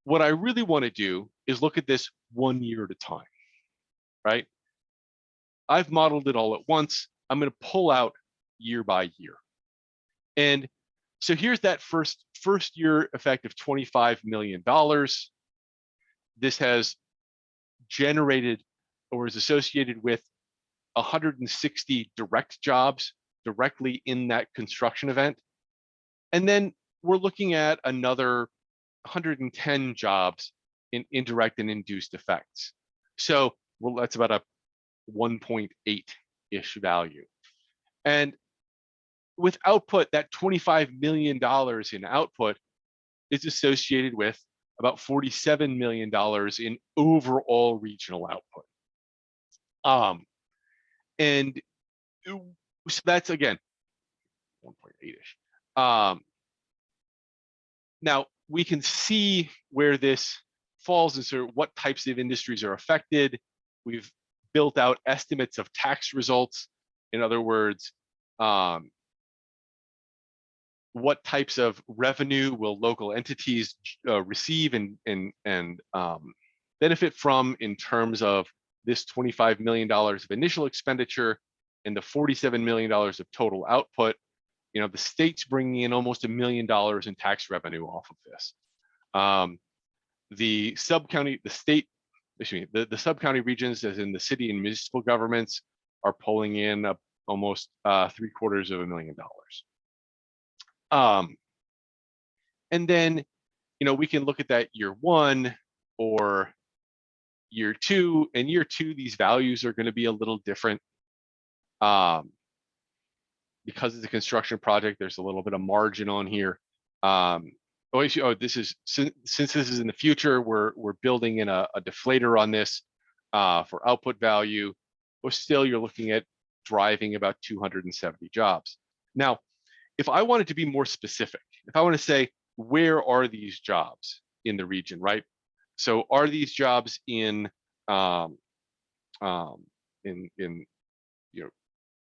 What I really want to do is look at this 1 year at a time, right? I've modeled it all at once. I'm going to pull out year by year. And so here's that first year effect of $25 million. This has generated or is associated with 160 direct jobs directly in that construction event. And then we're looking at another 110 jobs in indirect and induced effects. So that's about a 1.8-ish value. And with output, that $25 million in output is associated with about $47 million in overall regional output. And so that's, again, 1.8-ish. Now, we can see where this falls and sort of what types of industries are affected. We've built out estimates of tax results. In other words, what types of revenue will local entities receive and benefit from in terms of this $25 million of initial expenditure and the $47 million of total output. The state's bringing in almost $1 million in tax revenue off of this. The sub-county regions, as in the city and municipal governments, are pulling in almost $750,000. And then, we can look at that year 1 or year 2. And year 2, these values are going to be a little different. Because it's a construction project, there's a little bit of margin on here. This is, since this is in the future, we're building in a deflator on this for output value. But still, you're looking at driving about 270 jobs. Now, if I wanted to be more specific, if I want to say, where are these jobs in the region, right? So are these jobs in you know,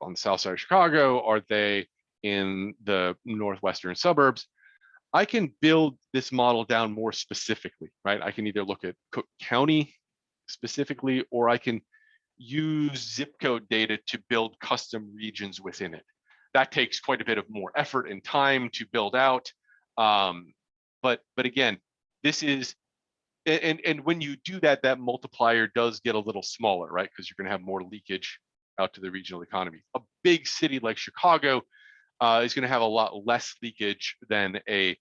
on the south side of Chicago? Are they in the northwestern suburbs? I can build this model down more specifically, right? I can either look at Cook County specifically, or I can use zip code data to build custom regions within it. That takes quite a bit of more effort and time to build out. But again, this is, and when you do that, that multiplier does get a little smaller, right? Because you're going to have more leakage out to the regional economy. A big city like Chicago is going to have a lot less leakage than a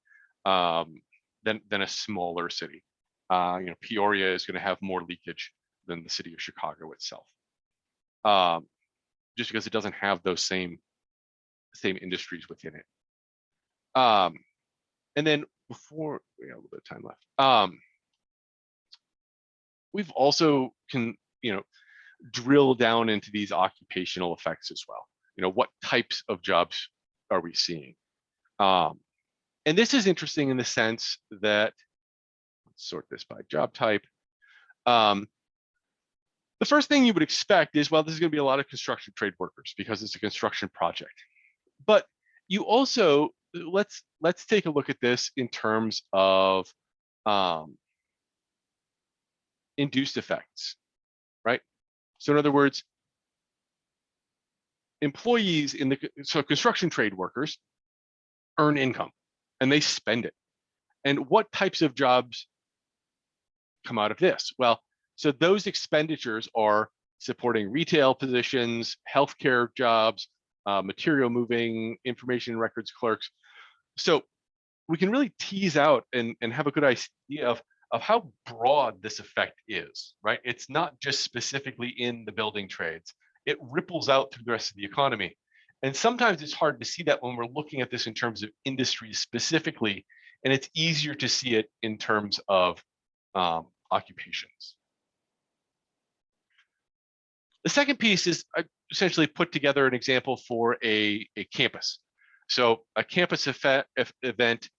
smaller city. You know, Peoria is going to have more leakage than the city of Chicago itself, just because it doesn't have those same industries within it. And then before we have a little bit of time left, we've also can, you know, drill down into these occupational effects as well. You know, what types of jobs are we seeing? And this is interesting in the sense that, let's sort this by job type. The first thing you would expect is, well, this is going to be a lot of construction trade workers because it's a construction project. But you also, let's take a look at this in terms of induced effects, right? So in other words, employees in so construction trade workers earn income and they spend it. And what types of jobs come out of this? Well, so those expenditures are supporting retail positions, healthcare jobs, material moving, information records clerks. So we can really tease out and have a good idea of how broad this effect is, right? It's not just specifically in the building trades. It ripples out through the rest of the economy. And sometimes it's hard to see that when we're looking at this in terms of industries specifically, and it's easier to see it in terms of occupations. The second piece is I essentially put together an example for a campus. So a campus event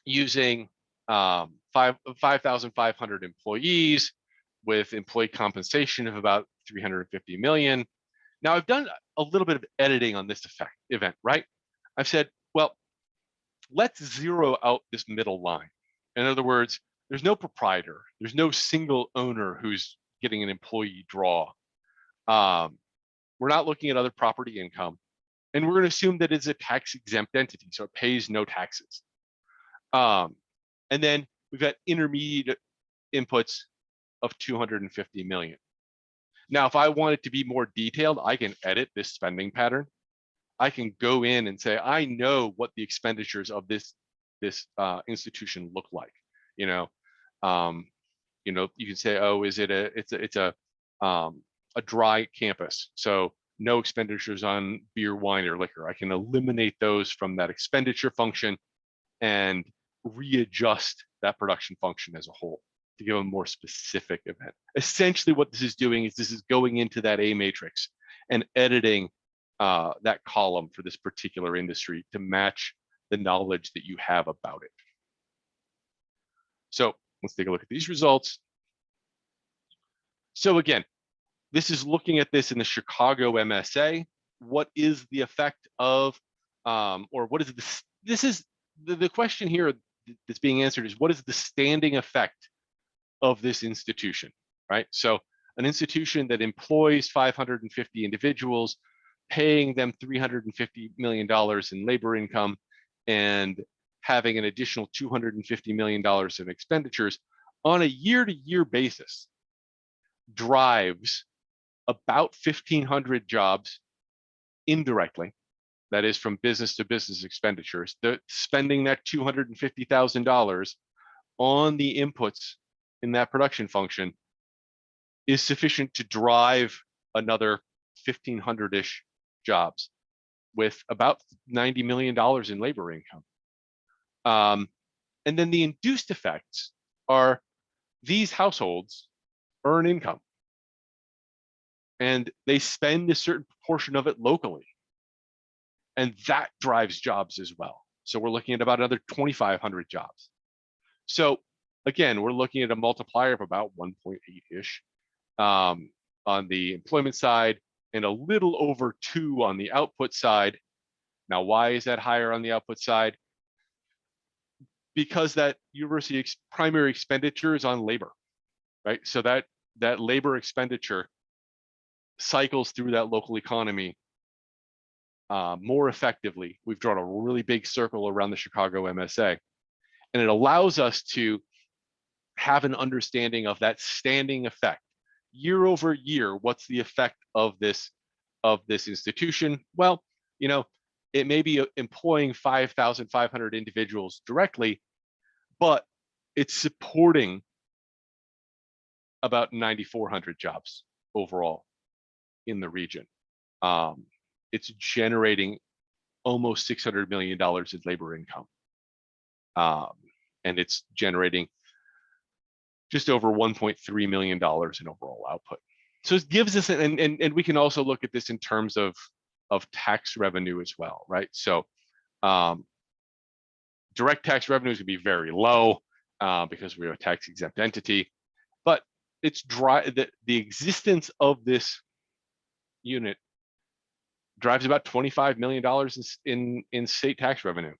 using 5,500 employees with employee compensation of about 350 million. Now I've done a little bit of editing on this event, right? I've said, well, let's zero out this middle line. In other words, there's no proprietor, there's no single owner who's getting an employee draw. We're not looking at other property income, and we're going to assume that it's a tax exempt entity, so it pays no taxes. And then we've got intermediate inputs of 250 million. Now, if I want it to be more detailed, I can edit this spending pattern. I can go in and say, I know what the expenditures of this institution look like. You know, you can say, oh, is it it's a dry campus, so no expenditures on beer, wine, or liquor. I can eliminate those from that expenditure function and readjust that production function as a whole to give a more specific event. Essentially what this is doing is this is going into that A matrix and editing that column for this particular industry to match the knowledge that you have about it. So let's take a look at these results. So again, this is looking at this in the Chicago MSA. What is the effect of, or what is this is the question here that's being answered is, what is the standing effect of this institution, right? So an institution that employs 550 individuals, paying them $350 million in labor income and having an additional $250 million in expenditures on a year-to-year basis drives about 1,500 jobs indirectly. That is from business to business expenditures. They're spending that $250,000 on the inputs in that production function is sufficient to drive another 1,500-ish jobs with about $90 million in labor income. And then the induced effects are these households earn income and they spend a certain proportion of it locally. And that drives jobs as well. So we're looking at about another 2,500 jobs. So again, we're looking at a multiplier of about 1.8-ish on the employment side and a little over 2 on the output side. Now, why is that higher on the output side? Because that university primary expenditure is on labor, right? So that labor expenditure cycles through that local economy more effectively. We've drawn a really big circle around the Chicago MSA, and it allows us to have an understanding of that standing effect. Year over year, what's the effect of this institution? Well, it may be employing 5,500 individuals directly, but it's supporting about 9,400 jobs overall in the region. It's generating almost $600 million in labor income. And it's generating just over $1.3 million in overall output. So it gives us, and we can also look at this in terms of tax revenue as well, right? So direct tax revenues would be very low because we're a tax exempt entity, but it's the existence of this unit drives about $25 million in state tax revenue.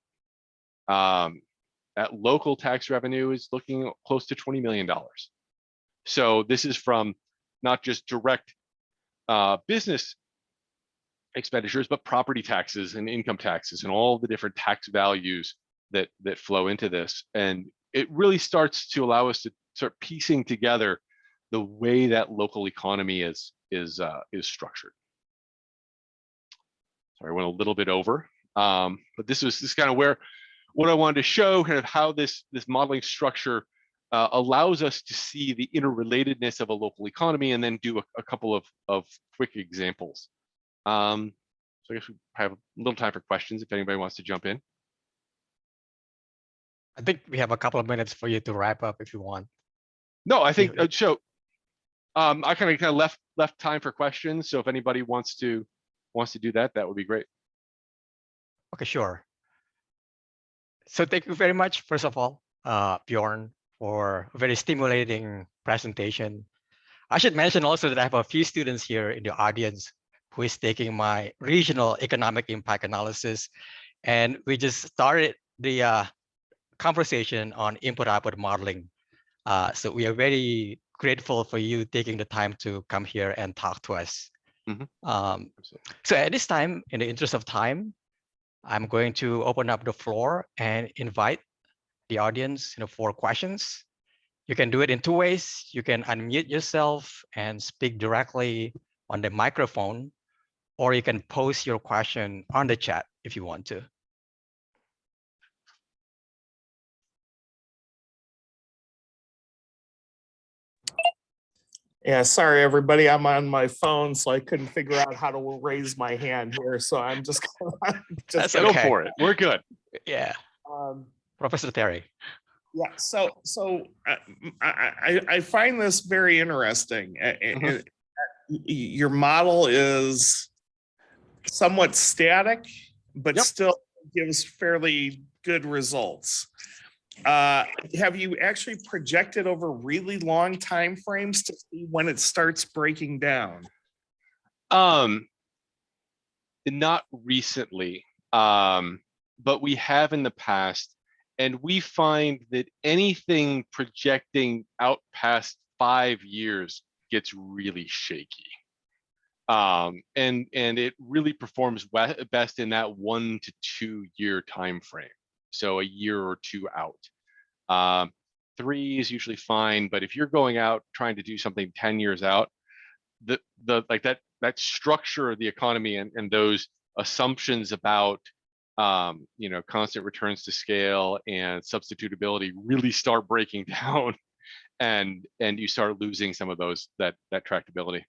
That local tax revenue is looking close to $20 million. So this is from not just direct business expenditures, but property taxes and income taxes and all the different tax values that flow into this. And it really starts to allow us to start piecing together the way that local economy is structured. Sorry, I went a little bit over, but this is kind of what I wanted to show, kind of how this modeling structure allows us to see the interrelatedness of a local economy, and then do a couple of quick examples. So I guess we have a little time for questions if anybody wants to jump in. I think we have a couple of minutes for you to wrap up if you want. No, I think so. I kind of left time for questions. So if anybody wants to do that, that would be great. Okay, sure. So thank you very much, first of all, Bjorn, for a very stimulating presentation. I should mention also that I have a few students here in the audience who is taking my regional economic impact analysis. And we just started the conversation on input-output modeling. So we are very grateful for you taking the time to come here and talk to us. Mm-hmm. So at this time, in the interest of time, I'm going to open up the floor and invite the audience for questions. You can do it in two ways. You can unmute yourself and speak directly on the microphone, or you can post your question on the chat if you want to. Yeah, sorry, everybody. I'm on my phone, so I couldn't figure out how to raise my hand here. So I'm just That's go okay. for it. We're good. Yeah. Professor Terry. Yeah. So I find this very interesting. Mm-hmm. Your model is somewhat static, but still gives fairly good results. Have you actually projected over really long time frames to see when it starts breaking down? Not recently, but we have in the past, and we find that anything projecting out past 5 years gets really shaky. And it really performs best in that 1 to 2 year time frame. So a year or two out. 3 is usually fine, but if you're going out trying to do something 10 years out, that structure of the economy and those assumptions about constant returns to scale and substitutability really start breaking down, and you start losing some of that tractability.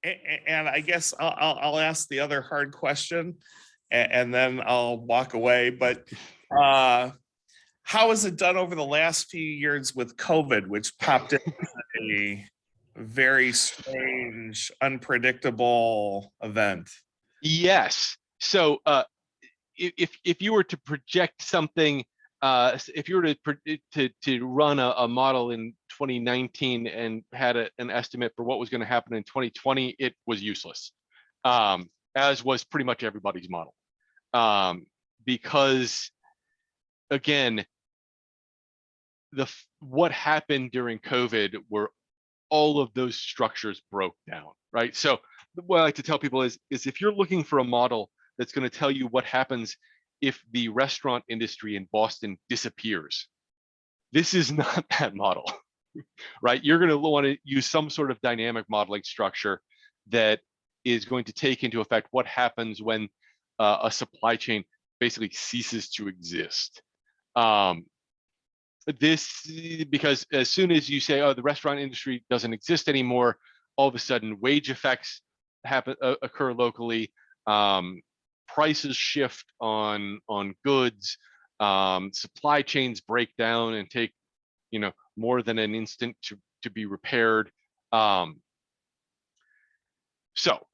And I guess I'll ask the other hard question, and then I'll walk away. But how is it done over the last few years with COVID, which popped in a very strange, unpredictable event? Yes. So if you were to project something if you were to run a model in 2019 and had an estimate for what was going to happen in 2020, it was useless, as was pretty much everybody's model, because again, what happened during COVID were all of those structures broke down, right? So what I like to tell people is if you're looking for a model that's going to tell you what happens if the restaurant industry in Boston disappears, this is not that model, right? You're going to want to use some sort of dynamic modeling structure that is going to take into effect what happens when a supply chain basically ceases to exist. Because as soon as you say, oh, the restaurant industry doesn't exist anymore, all of a sudden wage effects occur locally, prices shift on goods, supply chains break down and take more than an instant to be repaired. So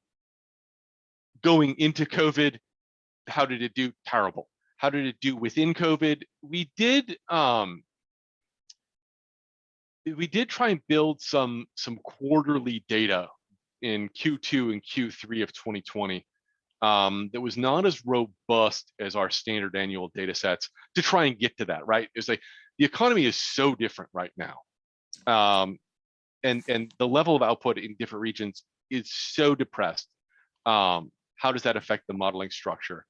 going into COVID, how did it do? Terrible. How did it do within COVID? We did try and build some quarterly data in Q2 and Q3 of 2020 that was not as robust as our standard annual data sets to try and get to that, right? It's like the economy is so different right now. And the level of output in different regions is so depressed. How does that affect the modeling structure?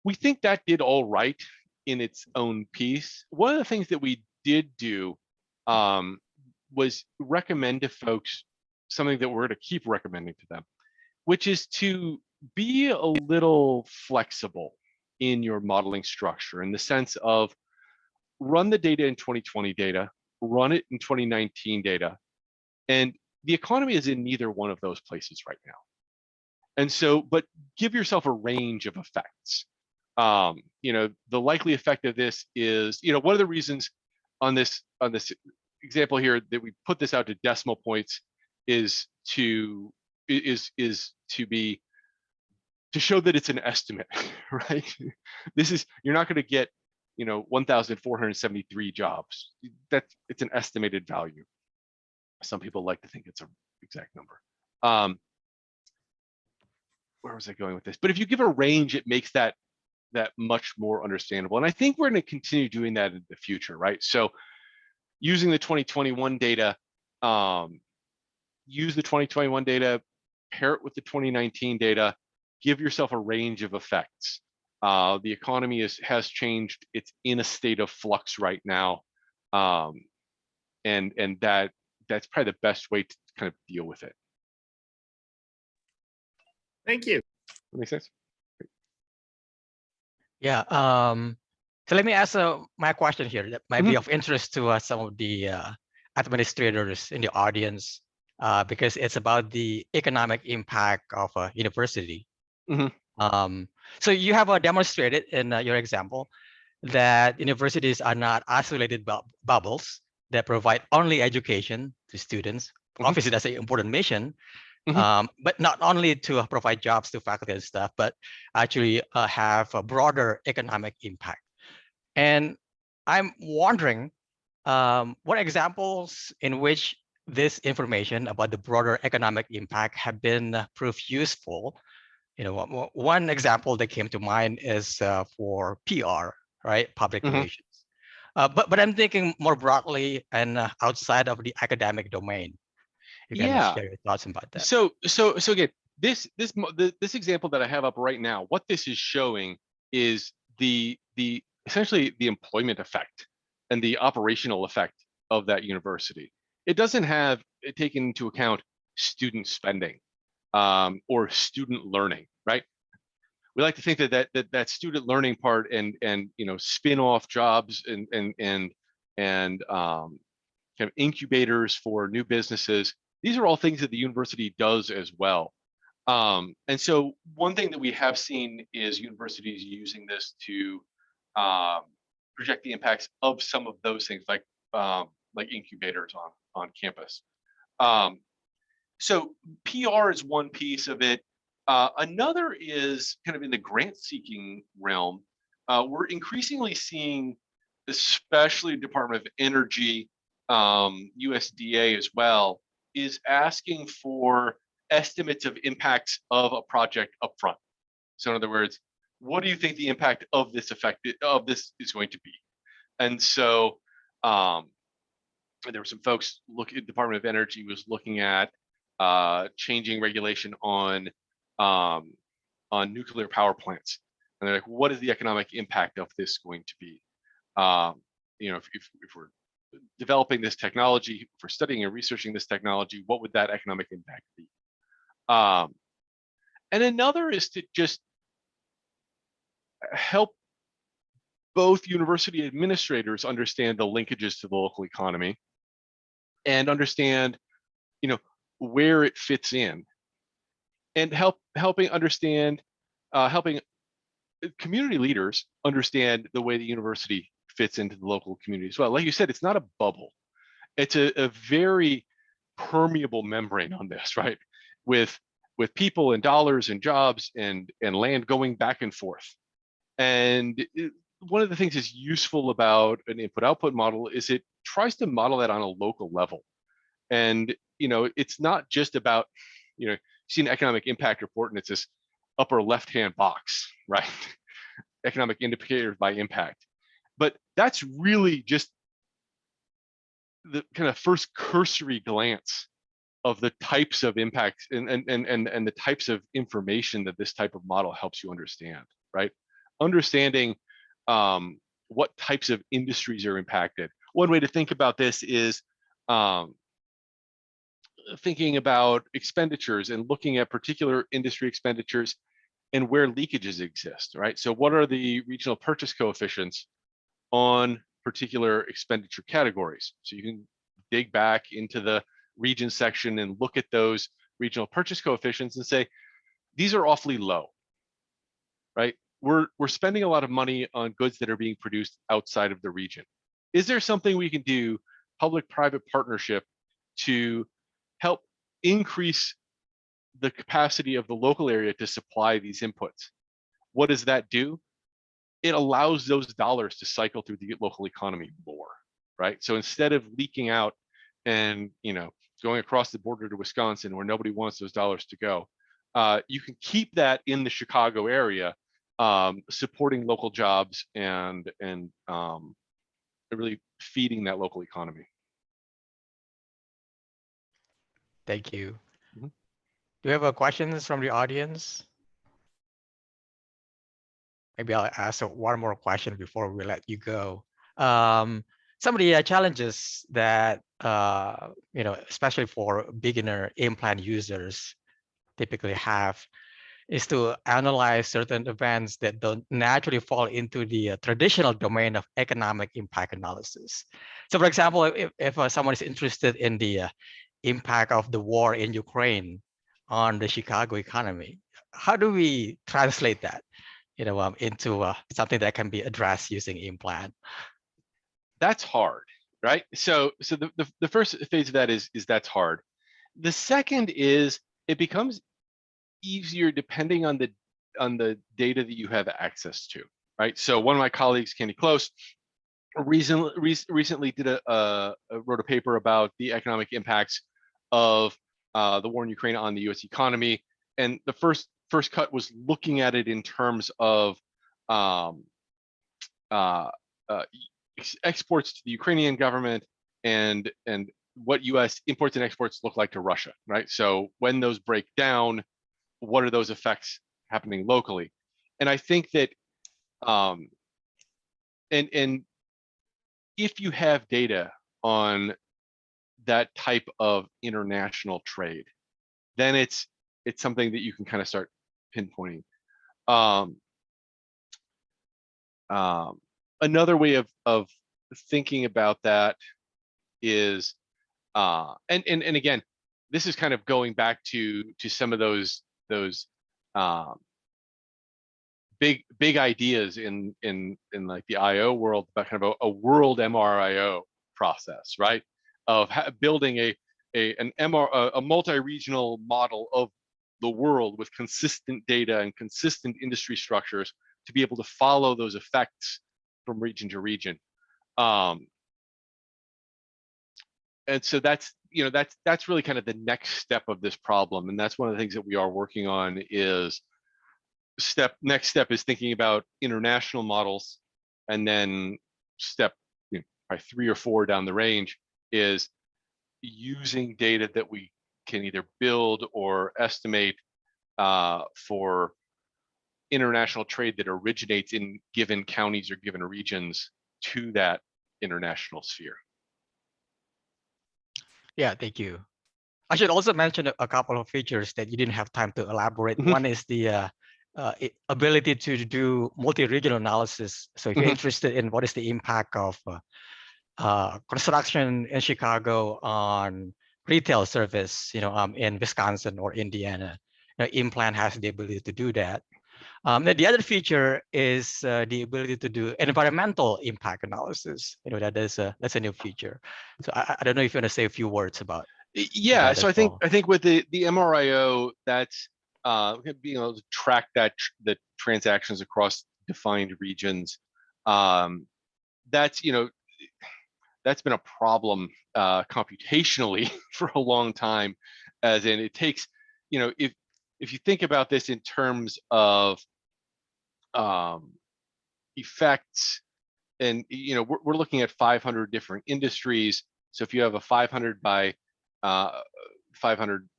We think that did all right in its own piece. One of the things that we did do was recommend to folks something that we're going to keep recommending to them, which is to be a little flexible in your modeling structure, in the sense of run the data in 2020 data, run it in 2019 data, and the economy is in neither one of those places right now. And so, but give yourself a range of effects. The likely effect of this is, one of the reasons on this example here that we put this out to decimal points is to show that it's an estimate, right? You're not going to get 1,473 jobs. It's an estimated value. Some people like to think it's an exact number. Where was I going with this? But if you give a range, it makes that much more understandable. And I think we're going to continue doing that in the future, right? So using the 2021 data, use the 2021 data, pair it with the 2019 data, give yourself a range of effects. The economy has changed. It's in a state of flux right now. And that's probably the best way to kind of deal with it. Thank you. That makes sense? Yeah. So let me ask my question here that might be of interest to some of the administrators in the audience, because it's about the economic impact of a university. So you have demonstrated in your example that universities are not isolated bubbles that provide only education to students. Obviously, that's an important mission, but not only to provide jobs to faculty and staff, but actually have a broader economic impact. And I'm wondering what examples in which this information about the broader economic impact have been proved useful. One example that came to mind is for PR, right? Public relations. But I'm thinking more broadly and outside of the academic domain. You can share your thoughts about that. So again, this example that I have up right now, what this is showing is essentially the employment effect and the operational effect of that university. It doesn't have taken into account student spending or student learning, right? We like to think that student learning part and spin-off jobs and kind of incubators for new businesses. These are all things that the university does as well. And so one thing that we have seen is universities using this to project the impacts of some of those things, like incubators on campus. So PR is one piece of it. Another is kind of in the grant seeking realm. we're increasingly seeing, especially Department of Energy, USDA as well, is asking for estimates of impacts of a project upfront. So in other words, what do you think the impact of this is going to be? And so there were some folks Department of Energy was looking at changing regulation on nuclear power plants. And they're like, what is the economic impact of this going to be? If we're developing this technology, if we're studying and researching this technology, what would that economic impact be? And another is to just help both university administrators understand the linkages to the local economy and understand, where it fits in, and helping community leaders understand the way the university fits into the local community as well. Like you said, it's not a bubble. It's a very permeable membrane on this, right? With people and dollars and jobs and land going back and forth. And one of the things that's useful about an input-output model is it tries to model that on a local level. And it's not just about, you see an economic impact report and it's this upper left-hand box, right? Economic indicators by impact. But that's really just the kind of first cursory glance of the types of impacts and the types of information that this type of model helps you understand, right? Understanding what types of industries are impacted. One way to think about this is thinking about expenditures and looking at particular industry expenditures and where leakages exist, right? So what are the regional purchase coefficients on particular expenditure categories? So you can dig back into the region section and look at those regional purchase coefficients and say, these are awfully low, right? We're spending a lot of money on goods that are being produced outside of the region. Is there something we can do, public-private partnership, to help increase the capacity of the local area to supply these inputs? What does that do? It allows those dollars to cycle through the local economy more, right? So instead of leaking out and going across the border to Wisconsin where nobody wants those dollars to go, you can keep that in the Chicago area, supporting local jobs and really feeding that local economy. Thank you. Mhm. Do you have questions from the audience? Maybe I'll ask one more question before we let you go. Some of the challenges that, especially for beginner implant users typically have is to analyze certain events that don't naturally fall into the traditional domain of economic impact analysis. So for example, if someone is interested in the impact of the war in Ukraine on the Chicago economy, how do we translate that into something that can be addressed using implant? That's hard, right? So the first phase of that is that's hard. The second is it becomes easier depending on the data that you have access to, right? So one of my colleagues, Candy Close, recently wrote a paper about the economic impacts of the war in Ukraine on the U.S. economy, and the first cut was looking at it in terms of exports to the Ukrainian government and what U.S. imports and exports look like to Russia, right? So when those break down, what are those effects happening locally? And I think that and if you have data on that type of international trade, then it's something that you can kind of start pinpointing. Another way of thinking about that is, and again, this is kind of going back to some of those big ideas in like the IO world about kind of a world MRIO process, right? Of building a multi-regional model of the world with consistent data and consistent industry structures to be able to follow those effects from region to region. And so that's, you know, that's really kind of the next step of this problem. And that's one of the things that we are working on is next step is thinking about international models. And then step, you know, probably 3 or 4 down the range is using data that we can either build or estimate for international trade that originates in given counties or given regions to that international sphere. Yeah, thank you. I should also mention a couple of features that you didn't have time to elaborate. One is the ability to do multi-regional analysis. So if you're interested in what is the impact of construction in Chicago on retail service, you know, in Wisconsin or Indiana, you know, Implant has the ability to do that. Then the other feature is the ability to do environmental impact analysis. You know, that's a new feature. So I don't know if you want to say a few words about. Yeah, so I think with the MRIO, that's being able to track the transactions across defined regions. That's, you know, that's been a problem computationally for a long time, as in it takes, you know, if you think about this in terms of effects, and you know, we're looking at 500 different industries. So if you have a 500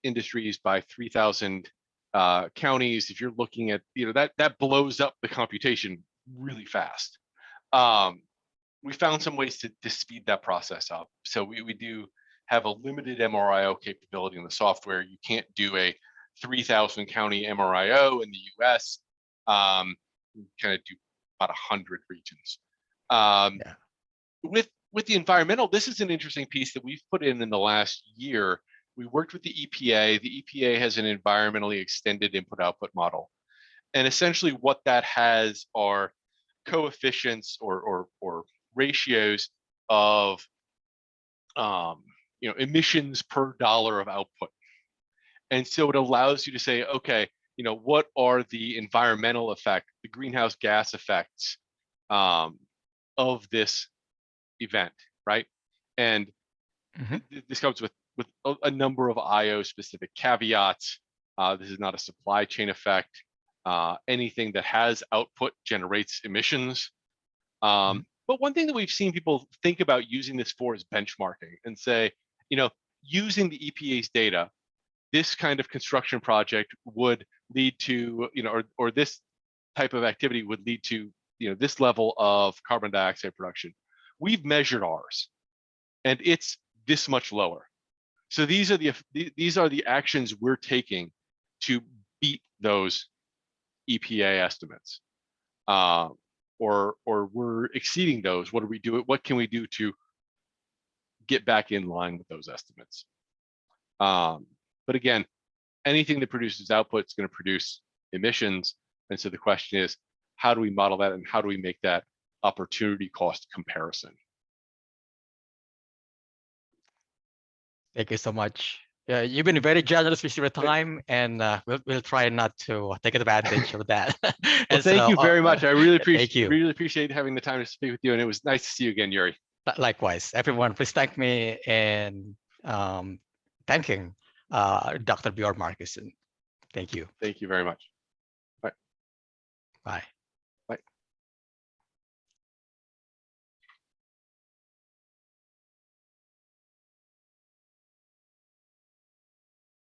industries by 3,000 counties, if you're looking at, you know, that blows up the computation really fast. We found some ways to speed that process up. So we do have a limited MRIO capability in the software. You can't do a 3,000 county MRIO in the US. You kind of do about 100 regions. Yeah. With the environmental, this is an interesting piece that we've put in the last year. We worked with the EPA. The EPA has an environmentally extended input-output model. And essentially what that has are coefficients or ratios of you know, emissions per dollar of output. And so it allows you to say, okay, you know, what are the environmental effect, the greenhouse gas effects of this event, right? And this comes with a number of IO specific caveats. This is not a supply chain effect. Anything that has output generates emissions. But one thing that we've seen people think about using this for is benchmarking and say, you know, using the EPA's data, this kind of construction project would lead to, you know, or this type of activity would lead to, you know, this level of carbon dioxide production. We've measured ours, and it's this much lower. So these are the actions we're taking to beat those EPA estimates, or we're exceeding those. What do we do? What can we do to get back in line with those estimates? But again, anything that produces output is going to produce emissions. And so the question is, how do we model that, and how do we make that opportunity cost comparison? Thank you so much. Yeah, you've been very generous with your time, and we'll try not to take advantage of that. Well, thank you very much. I really appreciate having the time to speak with you, and it was nice to see you again, Yuri. Likewise, everyone, please thank me in thanking Dr. Bjorn Markeson. Thank you. Thank you very much. Bye. Bye.